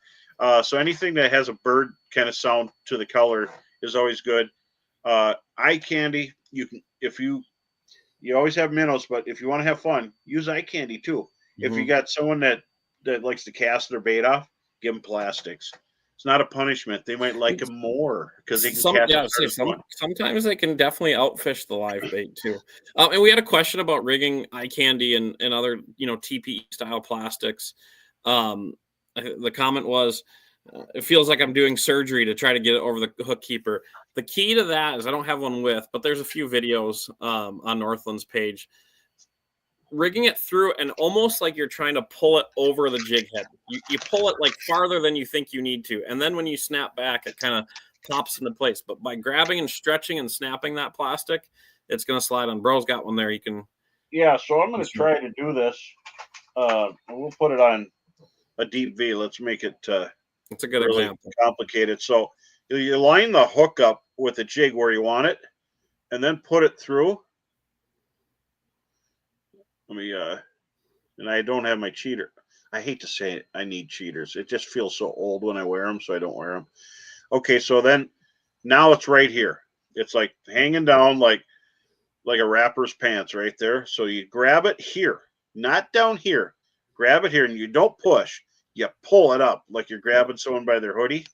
[SPEAKER 1] So anything that has a bird kind of sound to the color is always good. Eye candy, you always have minnows, but if you want to have fun, use eye candy too. If you got someone that likes to cast their bait off, give them plastics. It's not a punishment. They might like them more because they can cast.
[SPEAKER 2] Sometimes they can definitely outfish the live bait too. And we had a question about rigging eye candy and other TPE style plastics. The comment was, it feels like I'm doing surgery to try to get it over the hook keeper. The key to that is I don't have one with, but there's a few videos on Northland's page. Rigging it through and almost like you're trying to pull it over the jig head. You pull it like farther than you think you need to. And then when you snap back, it kind of pops into place. But by grabbing and stretching and snapping that plastic, it's going to slide on. Bro's got one there. You can.
[SPEAKER 1] Yeah, so I'm going to try to do this. We'll put it on a deep V. Let's make it
[SPEAKER 2] it's a good example.
[SPEAKER 1] Complicated. So you line the hook up with the jig where you want it and then put it through. Let me and I don't have my cheater. I hate to say it, I need cheaters. It just feels so old when I wear them, so I don't wear them. Okay, so then now it's right here. It's like hanging down like a rapper's pants right there. So you grab it here, not down here. Grab it here, and you don't push. You pull it up like you're grabbing someone by their hoodie.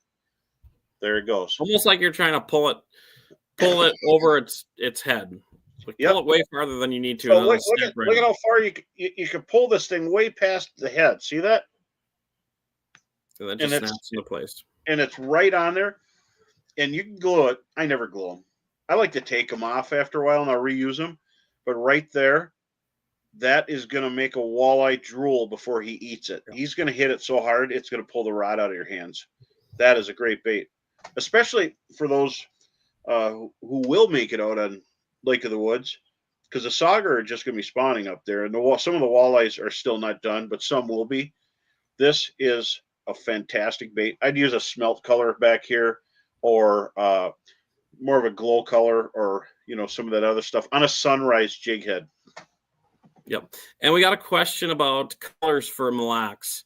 [SPEAKER 1] There it goes.
[SPEAKER 2] Almost like you're trying to pull it over its head. Pull it way farther than you need to.
[SPEAKER 1] So look at how far you can pull this thing way past the head. See that?
[SPEAKER 2] And then just snaps into place.
[SPEAKER 1] And it's right on there. And you can glue it. I never glue them. I like to take them off after a while and I'll reuse them. But right there, that is going to make a walleye drool before he eats it. He's going to hit it so hard, it's going to pull the rod out of your hands. That is a great bait, especially for those who will make it out on Lake of the Woods, because the sauger are just going to be spawning up there, and some of the walleyes are still not done, but some will be. This is a fantastic bait. I'd use a smelt color back here, or more of a glow color, or some of that other stuff on a sunrise jig head.
[SPEAKER 2] Yep. And we got a question about colors for Mille Lacs.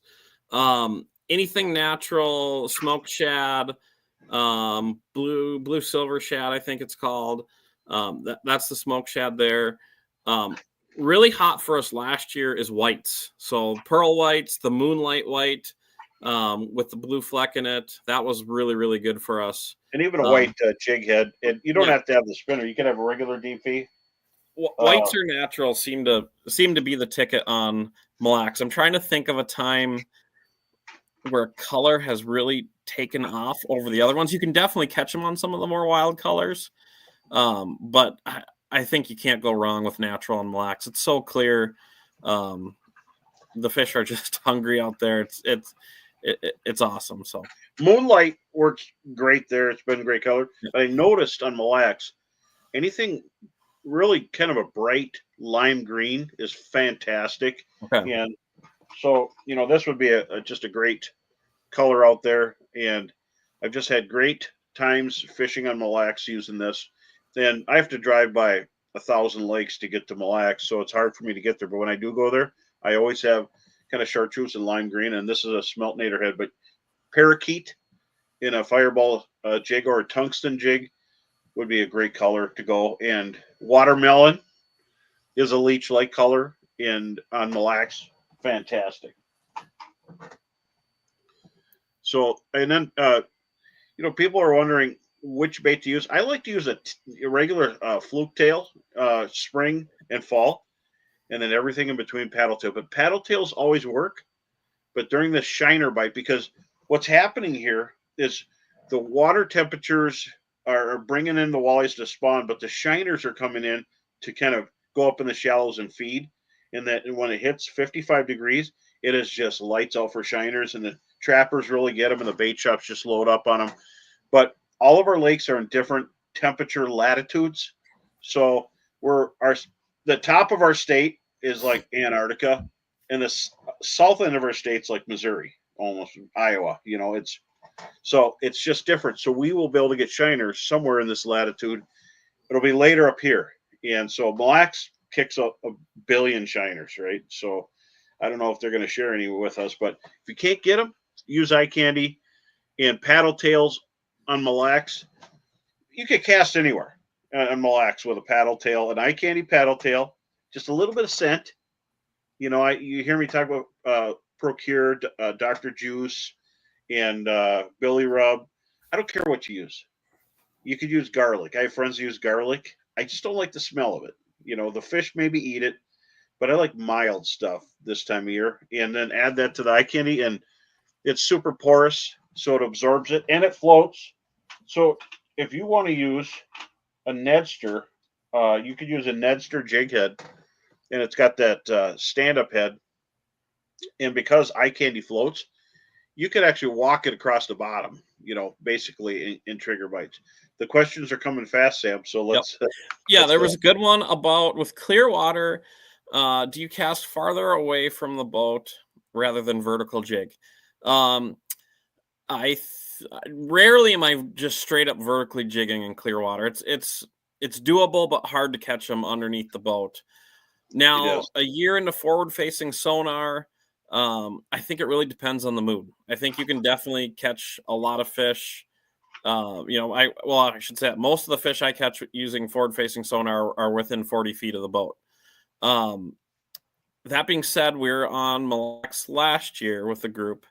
[SPEAKER 2] Anything natural, smoked shad, blue silver shad, I think it's called. That's the smoke shad there. Really hot for us last year is whites. So pearl whites, the moonlight white with the blue fleck in it. That was really, really good for us.
[SPEAKER 1] And even a white jig head. And you don't have to have the spinner. You can have a regular DP.
[SPEAKER 2] Whites are natural. Seem to be the ticket on Mille Lacs. I'm trying to think of a time where color has really taken off over the other ones. You can definitely catch them on some of the more wild colors. But I think you can't go wrong with natural on Mille Lacs. It's so clear. The fish are just hungry out there. It's awesome. So
[SPEAKER 1] Moonlight works great there. It's been a great color. But I noticed on Mille Lacs, anything really kind of a bright lime green is fantastic.
[SPEAKER 2] okay.
[SPEAKER 1] And so, this would be just a great color out there. And I've just had great times fishing on Mille Lacs using this. Then I have to drive by 1,000 lakes to get to Mille Lacs, so it's hard for me to get there. But when I do go there, I always have kind of chartreuse and lime green. And this is a smelt nader head, but parakeet in a fireball jig or a tungsten jig would be a great color to go. And watermelon is a leech-like color on Mille Lacs. Fantastic. So, and then people are wondering which bait to use. I like to use a regular fluke tail, spring and fall, and then everything in between paddle tail. But paddle tails always work, but during the shiner bite, because what's happening here is the water temperatures are bringing in the walleyes to spawn, but the shiners are coming in to kind of go up in the shallows and feed. And that when it hits 55 degrees, it is just lights out for shiners, and the trappers really get them, and the bait shops just load up on them. But all of our lakes are in different temperature latitudes. So the top of our state is like Antarctica, and the south end of our state's like Missouri, almost Iowa. It's just different. So we will be able to get shiners somewhere in this latitude. It'll be later up here, and so Mille Lacs kicks a billion shiners, right? So I don't know if they're going to share any with us, but if you can't get them, use eye candy and paddle tails on Mille Lacs. You could cast anywhere on Mille Lacs with a paddle tail, an eye candy paddle tail, just a little bit of scent. You hear me talk about Procure, Dr. Juice, and Billy Rub. I don't care what you use. You could use garlic. I have friends who use garlic. I just don't like the smell of it. The fish maybe eat it, but I like mild stuff this time of year. And then add that to the eye candy, and it's super porous, so it absorbs it, and it floats. So if you want to use a Nedster, you could use a Nedster jig head, and it's got that stand-up head. And because eye candy floats, you could actually walk it across the bottom, basically in trigger bites. The questions are coming fast, Sam. So let's.
[SPEAKER 2] Yeah, there was a good one about with clear water. Do you cast farther away from the boat rather than vertical jig? Rarely am I just straight up vertically jigging in clear water. It's doable, but hard to catch them underneath the boat. Now, a year into forward facing sonar, I think it really depends on the mood. I think you can definitely catch a lot of fish. I should say that most of the fish I catch using forward facing sonar are within 40 feet of the boat. That being said, we were on Mille Lacs last year with a group,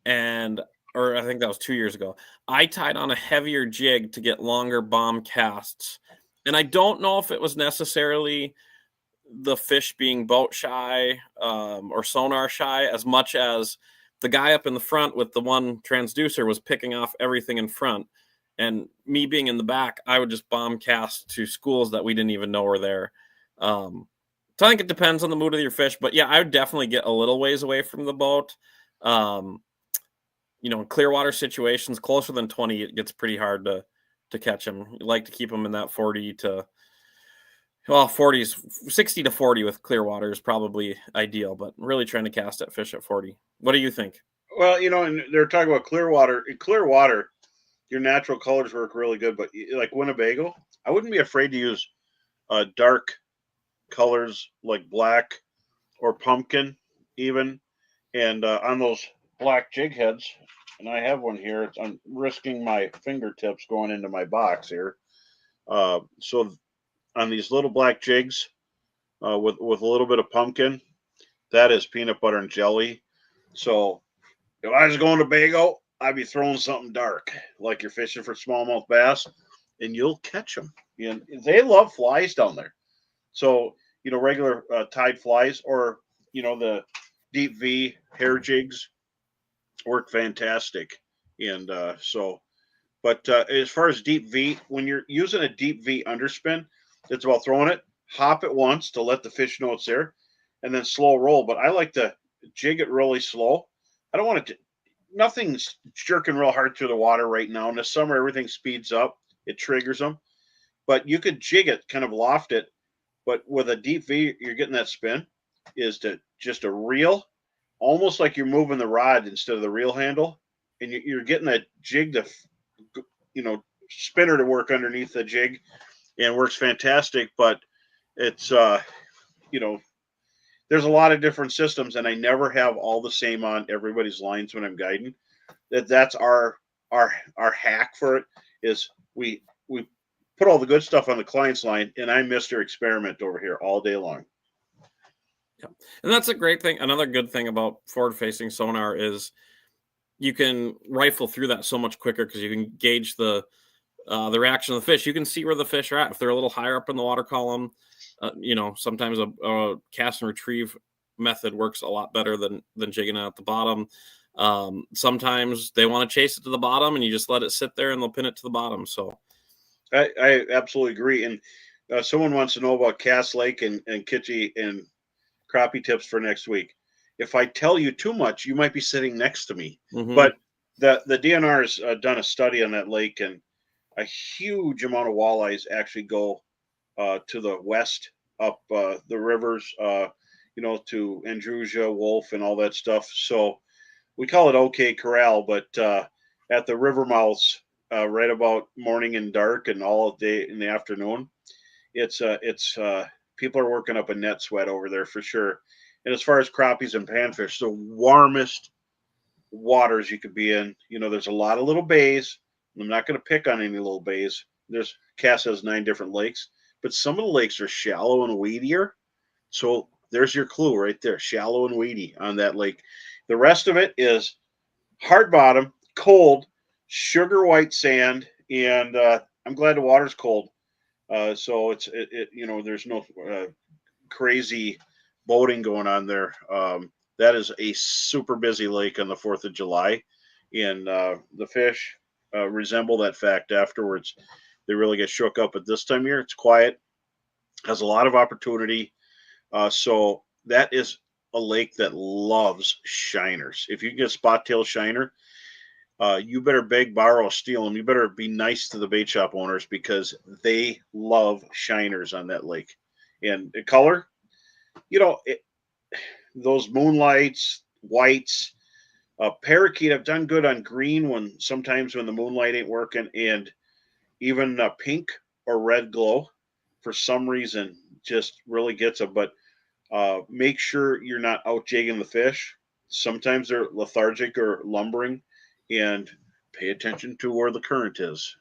[SPEAKER 2] or I think that was 2 years ago. I tied on a heavier jig to get longer bomb casts. And I don't know if it was necessarily the fish being boat shy or sonar shy as much as the guy up in the front with the one transducer was picking off everything in front. And me being in the back, I would just bomb cast to schools that we didn't even know were there. So I think it depends on the mood of your fish. But yeah, I would definitely get a little ways away from the boat. In clear water situations, closer than 20, it gets pretty hard to catch them. You like to keep them in that 60 to 40 with clear water is probably ideal, but really trying to cast that fish at 40. What do you think?
[SPEAKER 1] Well, and they're talking about clear water. In clear water, your natural colors work really good, but like Winnebago, I wouldn't be afraid to use dark colors like black or pumpkin even. And on those black jig heads, and I have one here, I'm risking my fingertips going into my box here. So on these little black jigs with a little bit of pumpkin, that is peanut butter and jelly. So if I was going to Bago, I'd be throwing something dark, like you're fishing for smallmouth bass, and you'll catch them. And they love flies down there. So, regular tide flies or, the deep V hair jigs work fantastic. And so But as far as deep V, when you're using a deep V underspin, it's about throwing it, hop it once to let the fish know it's there, and then slow roll. But I like to jig it really slow. I don't want it to, nothing's jerking real hard through the water right now. In the summer, everything speeds up, it triggers them. But you could jig it, kind of loft it. But with a deep V, you're getting that spin, is to just a reel, almost like you're moving the rod instead of the reel handle. And you're getting that jig to, spinner to work underneath the jig, and it works fantastic. But it's, you know, there's a lot of different systems, and I never have all the same on everybody's lines when I'm guiding. That's our hack for it is we put all the good stuff on the client's line, and I Mr. Experiment over here all day long.
[SPEAKER 2] Yeah. And that's a great thing. Another good thing about forward-facing sonar is you can rifle through that so much quicker because you can gauge the reaction of the fish. You can see where the fish are at. If they're a little higher up in the water column, sometimes a cast and retrieve method works a lot better than jigging it at the bottom. Sometimes they want to chase it to the bottom, and you just let it sit there, and they'll pin it to the bottom. So
[SPEAKER 1] I absolutely agree. And someone wants to know about Cass Lake and Kitchie and crappie tips for next week. If I tell you too much, you might be sitting next to me.
[SPEAKER 2] Mhm.
[SPEAKER 1] But the DNR has done a study on that lake, and a huge amount of walleyes actually go to the west up the rivers, to Andrusia, Wolf, and all that stuff. So we call it OK Corral, but at the river mouths, right about morning and dark and all day in the afternoon, it's people are working up a net sweat over there for sure. And as far as crappies and panfish, the warmest waters you could be in, there's a lot of little bays. I'm not going to pick on any little bays. Cass has 9 different lakes, but some of the lakes are shallow and weedier. So there's your clue right there, shallow and weedy on that lake. The rest of it is hard bottom, cold, sugar white sand, and I'm glad the water's cold. So there's no crazy boating going on there. That is a super busy lake on the 4th of July, and the fish resemble that fact afterwards. They really get shook up at this time of year. It's quiet, has a lot of opportunity. So that is a lake that loves shiners. If you can get spot tail shiner, you better beg, borrow, steal them. You better be nice to the bait shop owners because they love shiners on that lake. And the color, those moonlights, whites, parakeet. I've done good on green sometimes when the moonlight ain't working, and even pink or red glow for some reason just really gets them. But make sure you're not out jigging the fish. Sometimes they're lethargic or lumbering, and pay attention to where the current is.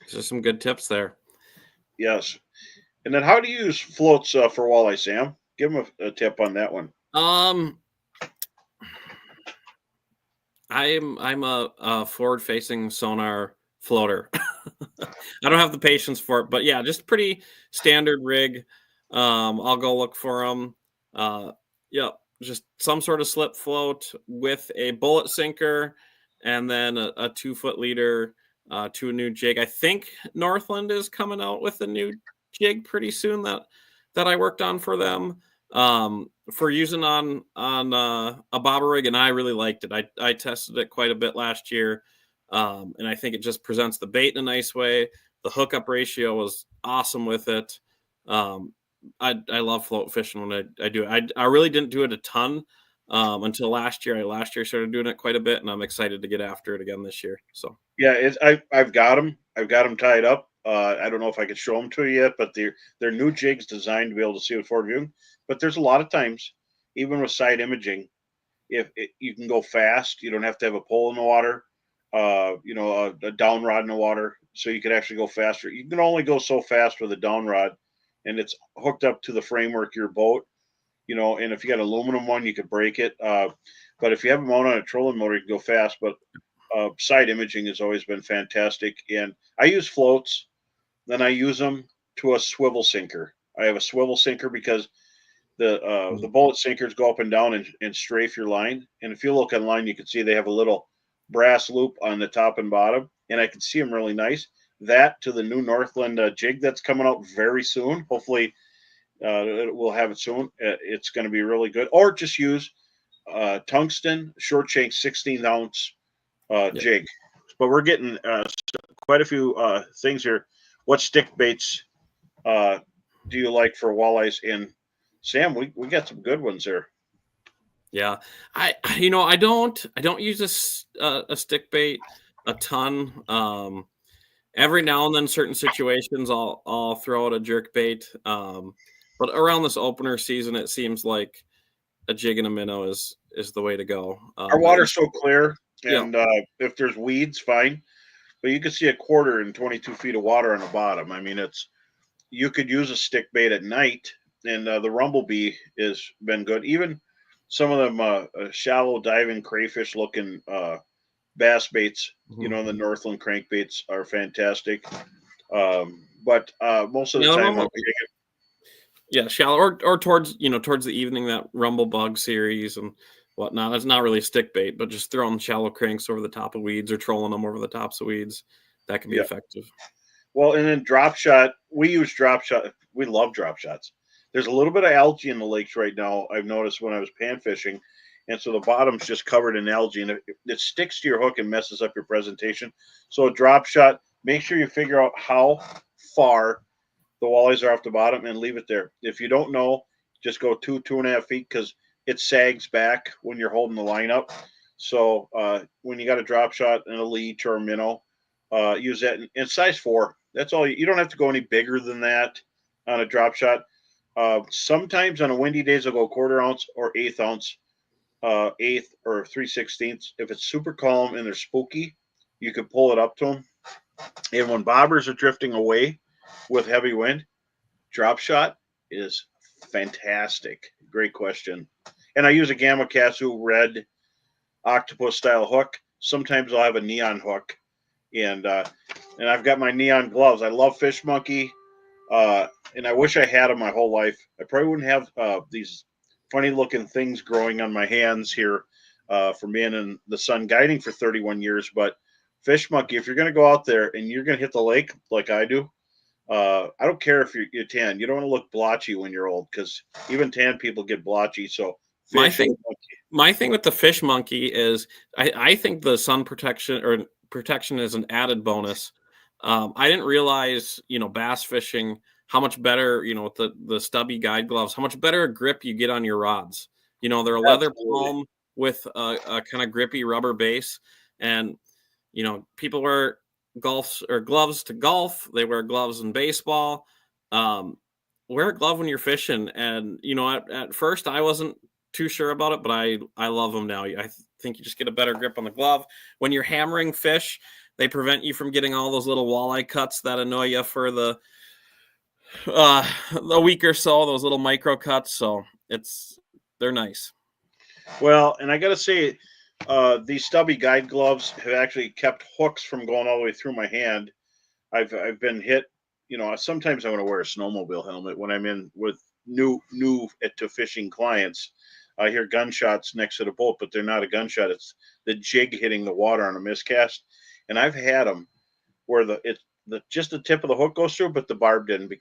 [SPEAKER 2] These are some good tips there.
[SPEAKER 1] Yes. And then how do you use floats for walleye, Sam? Give them a tip on that one.
[SPEAKER 2] I'm a forward-facing sonar floater. I don't have the patience for it, but yeah, just pretty standard rig. I'll go look for them. Just some sort of slip float with a bullet sinker, and then a 2-foot leader to a new jig. I think Northland is coming out with a new jig pretty soon that I worked on for them. For using on a bobber rig, and I really liked it. I tested it quite a bit last year, and I think it just presents the bait in a nice way. The hookup ratio was awesome with it. I love float fishing when I do it. I really didn't do it a ton until last year. Last year I started doing it quite a bit, and I'm excited to get after it again this year. So
[SPEAKER 1] yeah, I've got them. I've got them tied up. I don't know if I could show them to you yet, but they're new jigs designed to be able to see with forward viewing. But there's a lot of times, even with side imaging, you can go fast. You don't have to have a pole in the water, a down rod in the water, so you could actually go faster. You can only go so fast with a down rod, and it's hooked up to the framework of your boat. And if you got an aluminum one, you could break it. But if you have them mounted on a trolling motor, you can go fast. But side imaging has always been fantastic. And I use floats. Then I use them to a swivel sinker. I have a swivel sinker because the bullet sinkers go up and down and strafe your line. And if you look online, you can see they have a little brass loop on the top and bottom, and I can see them really nice. That to the new Northland jig that's coming out very soon. Hopefully, we'll have it soon. It's going to be really good. Or just use tungsten short shank 16 ounce jig. But we're getting quite a few things here. What stick baits do you like for walleyes? And Sam, we got some good ones here.
[SPEAKER 2] Yeah, I don't use a stick bait a ton. Every now and then, certain situations, I'll throw out a jerk bait. But around this opener season, it seems like a jig and a minnow is the way to go.
[SPEAKER 1] Our water's so clear,
[SPEAKER 2] Yeah.
[SPEAKER 1] and if there's weeds, fine. But you can see a quarter and 22 feet of water on the bottom. I mean, you could use a stick bait at night, and the rumblebee has been good. Even some of them shallow diving crayfish looking bass baits, the Northland crankbaits are fantastic. But most of the time,
[SPEAKER 2] shallow or towards the evening, that rumble bug series and whatnot. That's not really stick bait, but just throwing shallow cranks over the top of weeds or trolling them over the tops of weeds, that can be effective.
[SPEAKER 1] Well, and then drop shot, we use drop shot. We love drop shots. There's a little bit of algae in the lakes right now. I've noticed when I was pan fishing, and so the bottom's just covered in algae, and it sticks to your hook and messes up your presentation. So a drop shot, make sure you figure out how far the walleyes are off the bottom and leave it there. If you don't know, just go 2.5 feet because it sags back when you're holding the line up. So when you got a drop shot and a leech or a minnow, use that in size 4. That's all. You don't have to go any bigger than that on a drop shot. Sometimes on a windy days, I'll go 1/4 ounce or 1/8 ounce, 1/8 or 3/16. If it's super calm and they're spooky, you can pull it up to them. And when bobbers are drifting away with heavy wind, drop shot is fantastic. Great question. And I use a Gamakatsu red octopus style hook. Sometimes I'll have a neon hook, and I've got my neon gloves. I love Fish Monkey, and I wish I had them my whole life. I probably wouldn't have these funny looking things growing on my hands here from being in the sun guiding for 31 years. But Fish Monkey, if you're going to go out there and you're going to hit the lake like I do, I don't care if you're tan. You don't want to look blotchy when you're old because even tan people get blotchy. So
[SPEAKER 2] my thing with the Fish Monkey is I think the sun protection is an added bonus. I didn't realize, bass fishing, how much better, with the stubby guide gloves, how much better a grip you get on your rods. They're a leather palm with a kind of grippy rubber base. And, people wear gloves to golf. They wear gloves in baseball. Wear a glove when you're fishing. And, at first I wasn't too sure about it, but I love them now. I think you just get a better grip on the glove. When you're hammering fish, they prevent you from getting all those little walleye cuts that annoy you for a week or so, those little micro cuts. So they're nice.
[SPEAKER 1] Well, and I got to say, these stubby guide gloves have actually kept hooks from going all the way through my hand. I've been hit, sometimes I want to wear a snowmobile helmet when I'm in with new to fishing clients. I hear gunshots next to the boat, but they're not a gunshot. It's the jig hitting the water on a miscast. And I've had them where just the tip of the hook goes through, but the barb didn't.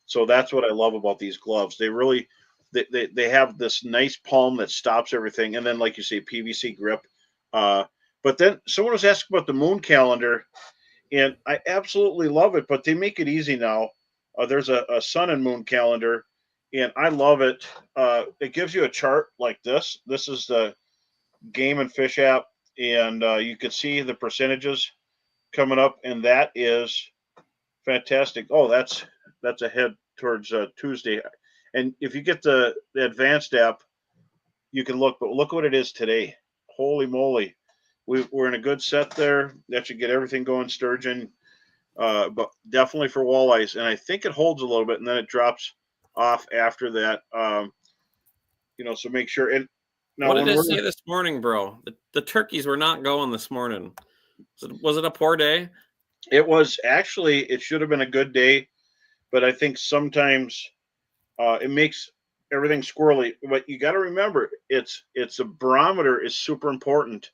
[SPEAKER 1] So that's what I love about these gloves. They really they have this nice palm that stops everything, and then like you say, PVC grip. But then someone was asking about the moon calendar, and I absolutely love it. But they make it easy now. There's a sun and moon calendar, and I love it. It gives you a chart like this. This is the Game and Fish app, and you can see the percentages coming up, and that is fantastic. Oh, that's ahead towards Tuesday. And if you get the advanced app, you can look. But look what it is today. Holy moly, we're in a good set there. That should get everything going sturgeon, but definitely for walleyes. And I think it holds a little bit, and then it drops off after that. So make sure. And now,
[SPEAKER 2] what did it say this morning, bro? The turkeys were not going this morning. Was it a poor day?
[SPEAKER 1] It was actually. It should have been a good day, but I think sometimes it makes everything squirrely. But you got to remember, it's a barometer is super important.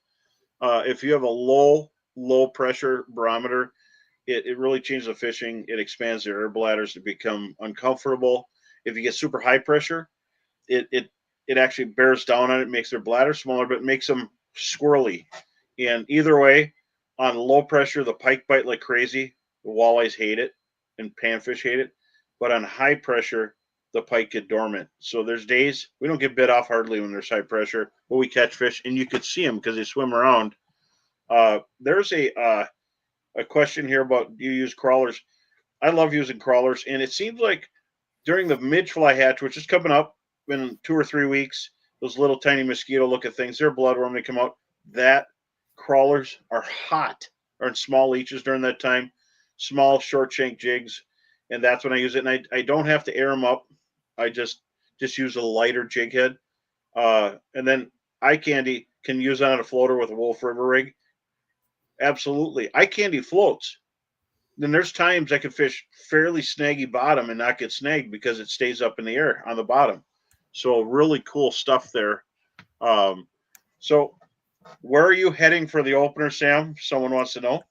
[SPEAKER 1] If you have a low pressure barometer, it really changes the fishing. It expands their air bladders to become uncomfortable. If you get super high pressure, it actually bears down on it, makes their bladder smaller, but makes them squirrely. And either way, on low pressure, the pike bite like crazy. The walleyes hate it, and panfish hate it. But on high pressure, the pike get dormant. So there's days we don't get bit off hardly when there's high pressure, but we catch fish, and you could see them because they swim around. There's a question here about do you use crawlers? I love using crawlers, and it seems like during the mid-fly hatch, which is coming up in 2 or 3 weeks, those little tiny mosquito-looking things, they're bloodworm. They come out. That crawlers are hot, or in small leeches during that time, small short shank jigs, and that's when I use it. And I don't have to air them up. I just use a lighter jig head, and then eye candy can use on a floater with a Wolf River rig. Absolutely, eye candy floats. Then there's times I can fish fairly snaggy bottom and not get snagged because it stays up in the air on the bottom. So really cool stuff there. So where are you heading for the opener, Sam? Someone wants to know.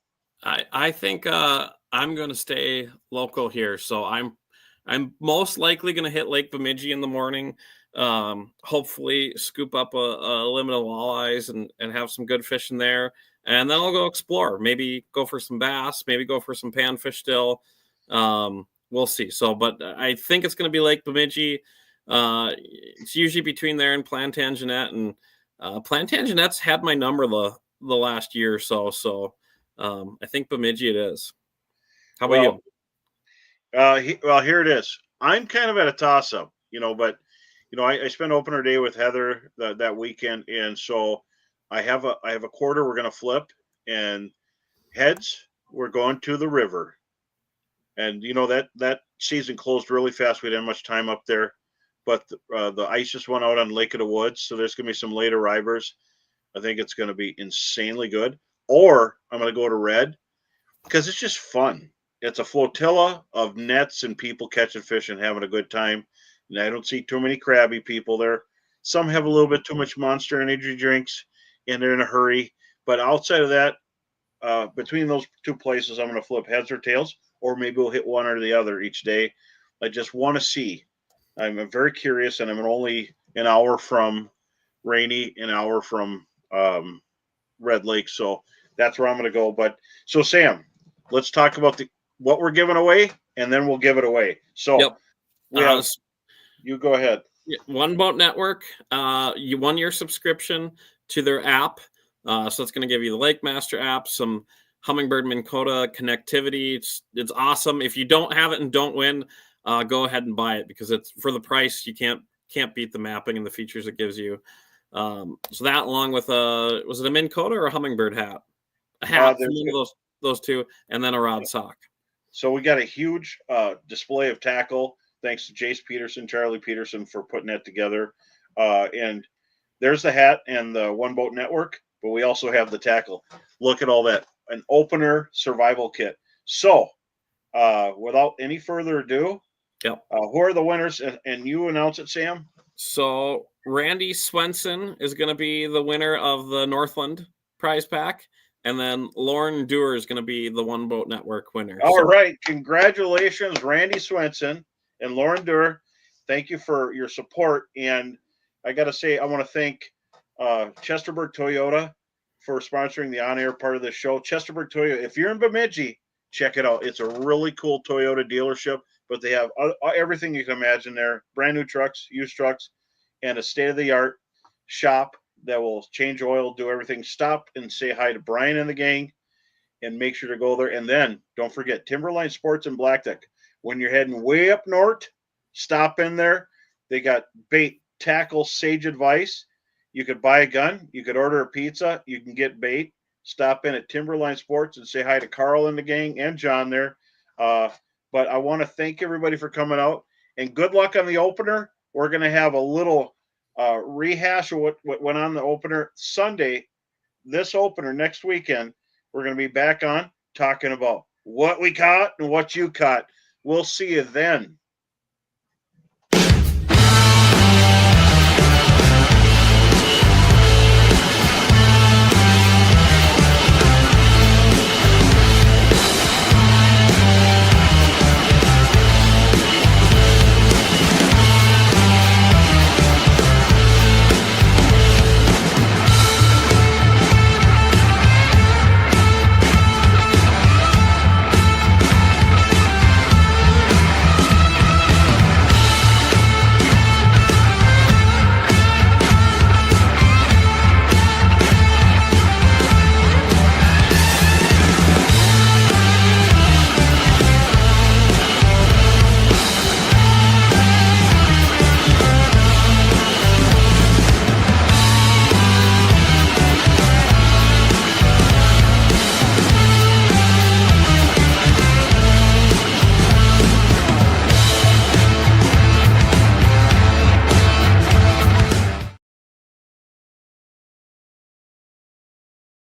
[SPEAKER 2] I think I'm going to stay local here, so I'm most likely going to hit Lake Bemidji in the morning. Hopefully, scoop up a limit of walleyes and have some good fishing there. And then I'll go explore. Maybe go for some bass. Maybe go for some panfish still. We'll see. So, but I think it's going to be Lake Bemidji. It's usually between there and Plantagenet, and Plantagenet's had my number the last year or so. So I think Bemidji it is. How about
[SPEAKER 1] you? Well, here it is. I'm kind of at a toss-up, but I spent opener day with Heather that weekend, and so I have a quarter we're going to flip, and heads we're going to the river. And that season closed really fast. We didn't have much time up there, but the ice just went out on Lake of the Woods, so there's going to be some late arrivers. I think it's going to be insanely good. Or I'm going to go to red because it's just fun. It's a flotilla of nets and people catching fish and having a good time. And I don't see too many crabby people there. Some have a little bit too much Monster energy drinks, and they're in a hurry. But outside of that, between those two places, I'm going to flip heads or tails, or maybe we'll hit one or the other each day. I just want to see. I'm very curious, and I'm only an hour from Rainy, an hour from Red Lake, so that's where I'm going to go. But so, Sam, let's talk about what we're giving away, and then we'll give it away. So,
[SPEAKER 2] yep.
[SPEAKER 1] We have. You go ahead.
[SPEAKER 2] One Boat Network. You 1 year subscription to their app. So it's going to give you the Lake Master app, some Humminbird Minn Kota connectivity. It's awesome. If you don't have it and don't win, go ahead and buy it because it's for the price. You can't beat the mapping and the features it gives you. So that, along with was it a Minn Kota or a Humminbird hat? A hat, one of those two, and then a rod sock.
[SPEAKER 1] So we got a huge display of tackle. Thanks to Jace Peterson, Charlie Peterson for putting that together. And there's the hat and the One Boat Network, but we also have the tackle. Look at all that. An opener survival kit. So without any further ado, who are the winners? And you announce it, Sam?
[SPEAKER 2] So Randy Swenson is going to be the winner of the Northland prize pack. And then Lauren Dewar is going to be the One Boat Network winner.
[SPEAKER 1] All right. Congratulations, Randy Swenson and Lauren Dewar. Thank you for your support. And I got to say, I want to thank Chesterburg Toyota for sponsoring the on-air part of the show. Chesterburg Toyota, if you're in Bemidji, check it out. It's a really cool Toyota dealership, but they have everything you can imagine there. Brand new trucks, used trucks, and a state-of-the-art shop that will change oil, do everything. Stop and say hi to Brian and the gang and make sure to go there. And then don't forget Timberline Sports and Black Duck. When you're heading way up north, stop in there. They got bait, tackle, sage advice. You could buy a gun. You could order a pizza. You can get bait. Stop in at Timberline Sports and say hi to Carl and the gang and John there. But I want to thank everybody for coming out. And good luck on the opener. We're going to have a little rehash of what went on the opener Sunday. This opener next weekend, we're going to be back on talking about what we caught and what you caught. We'll see you then.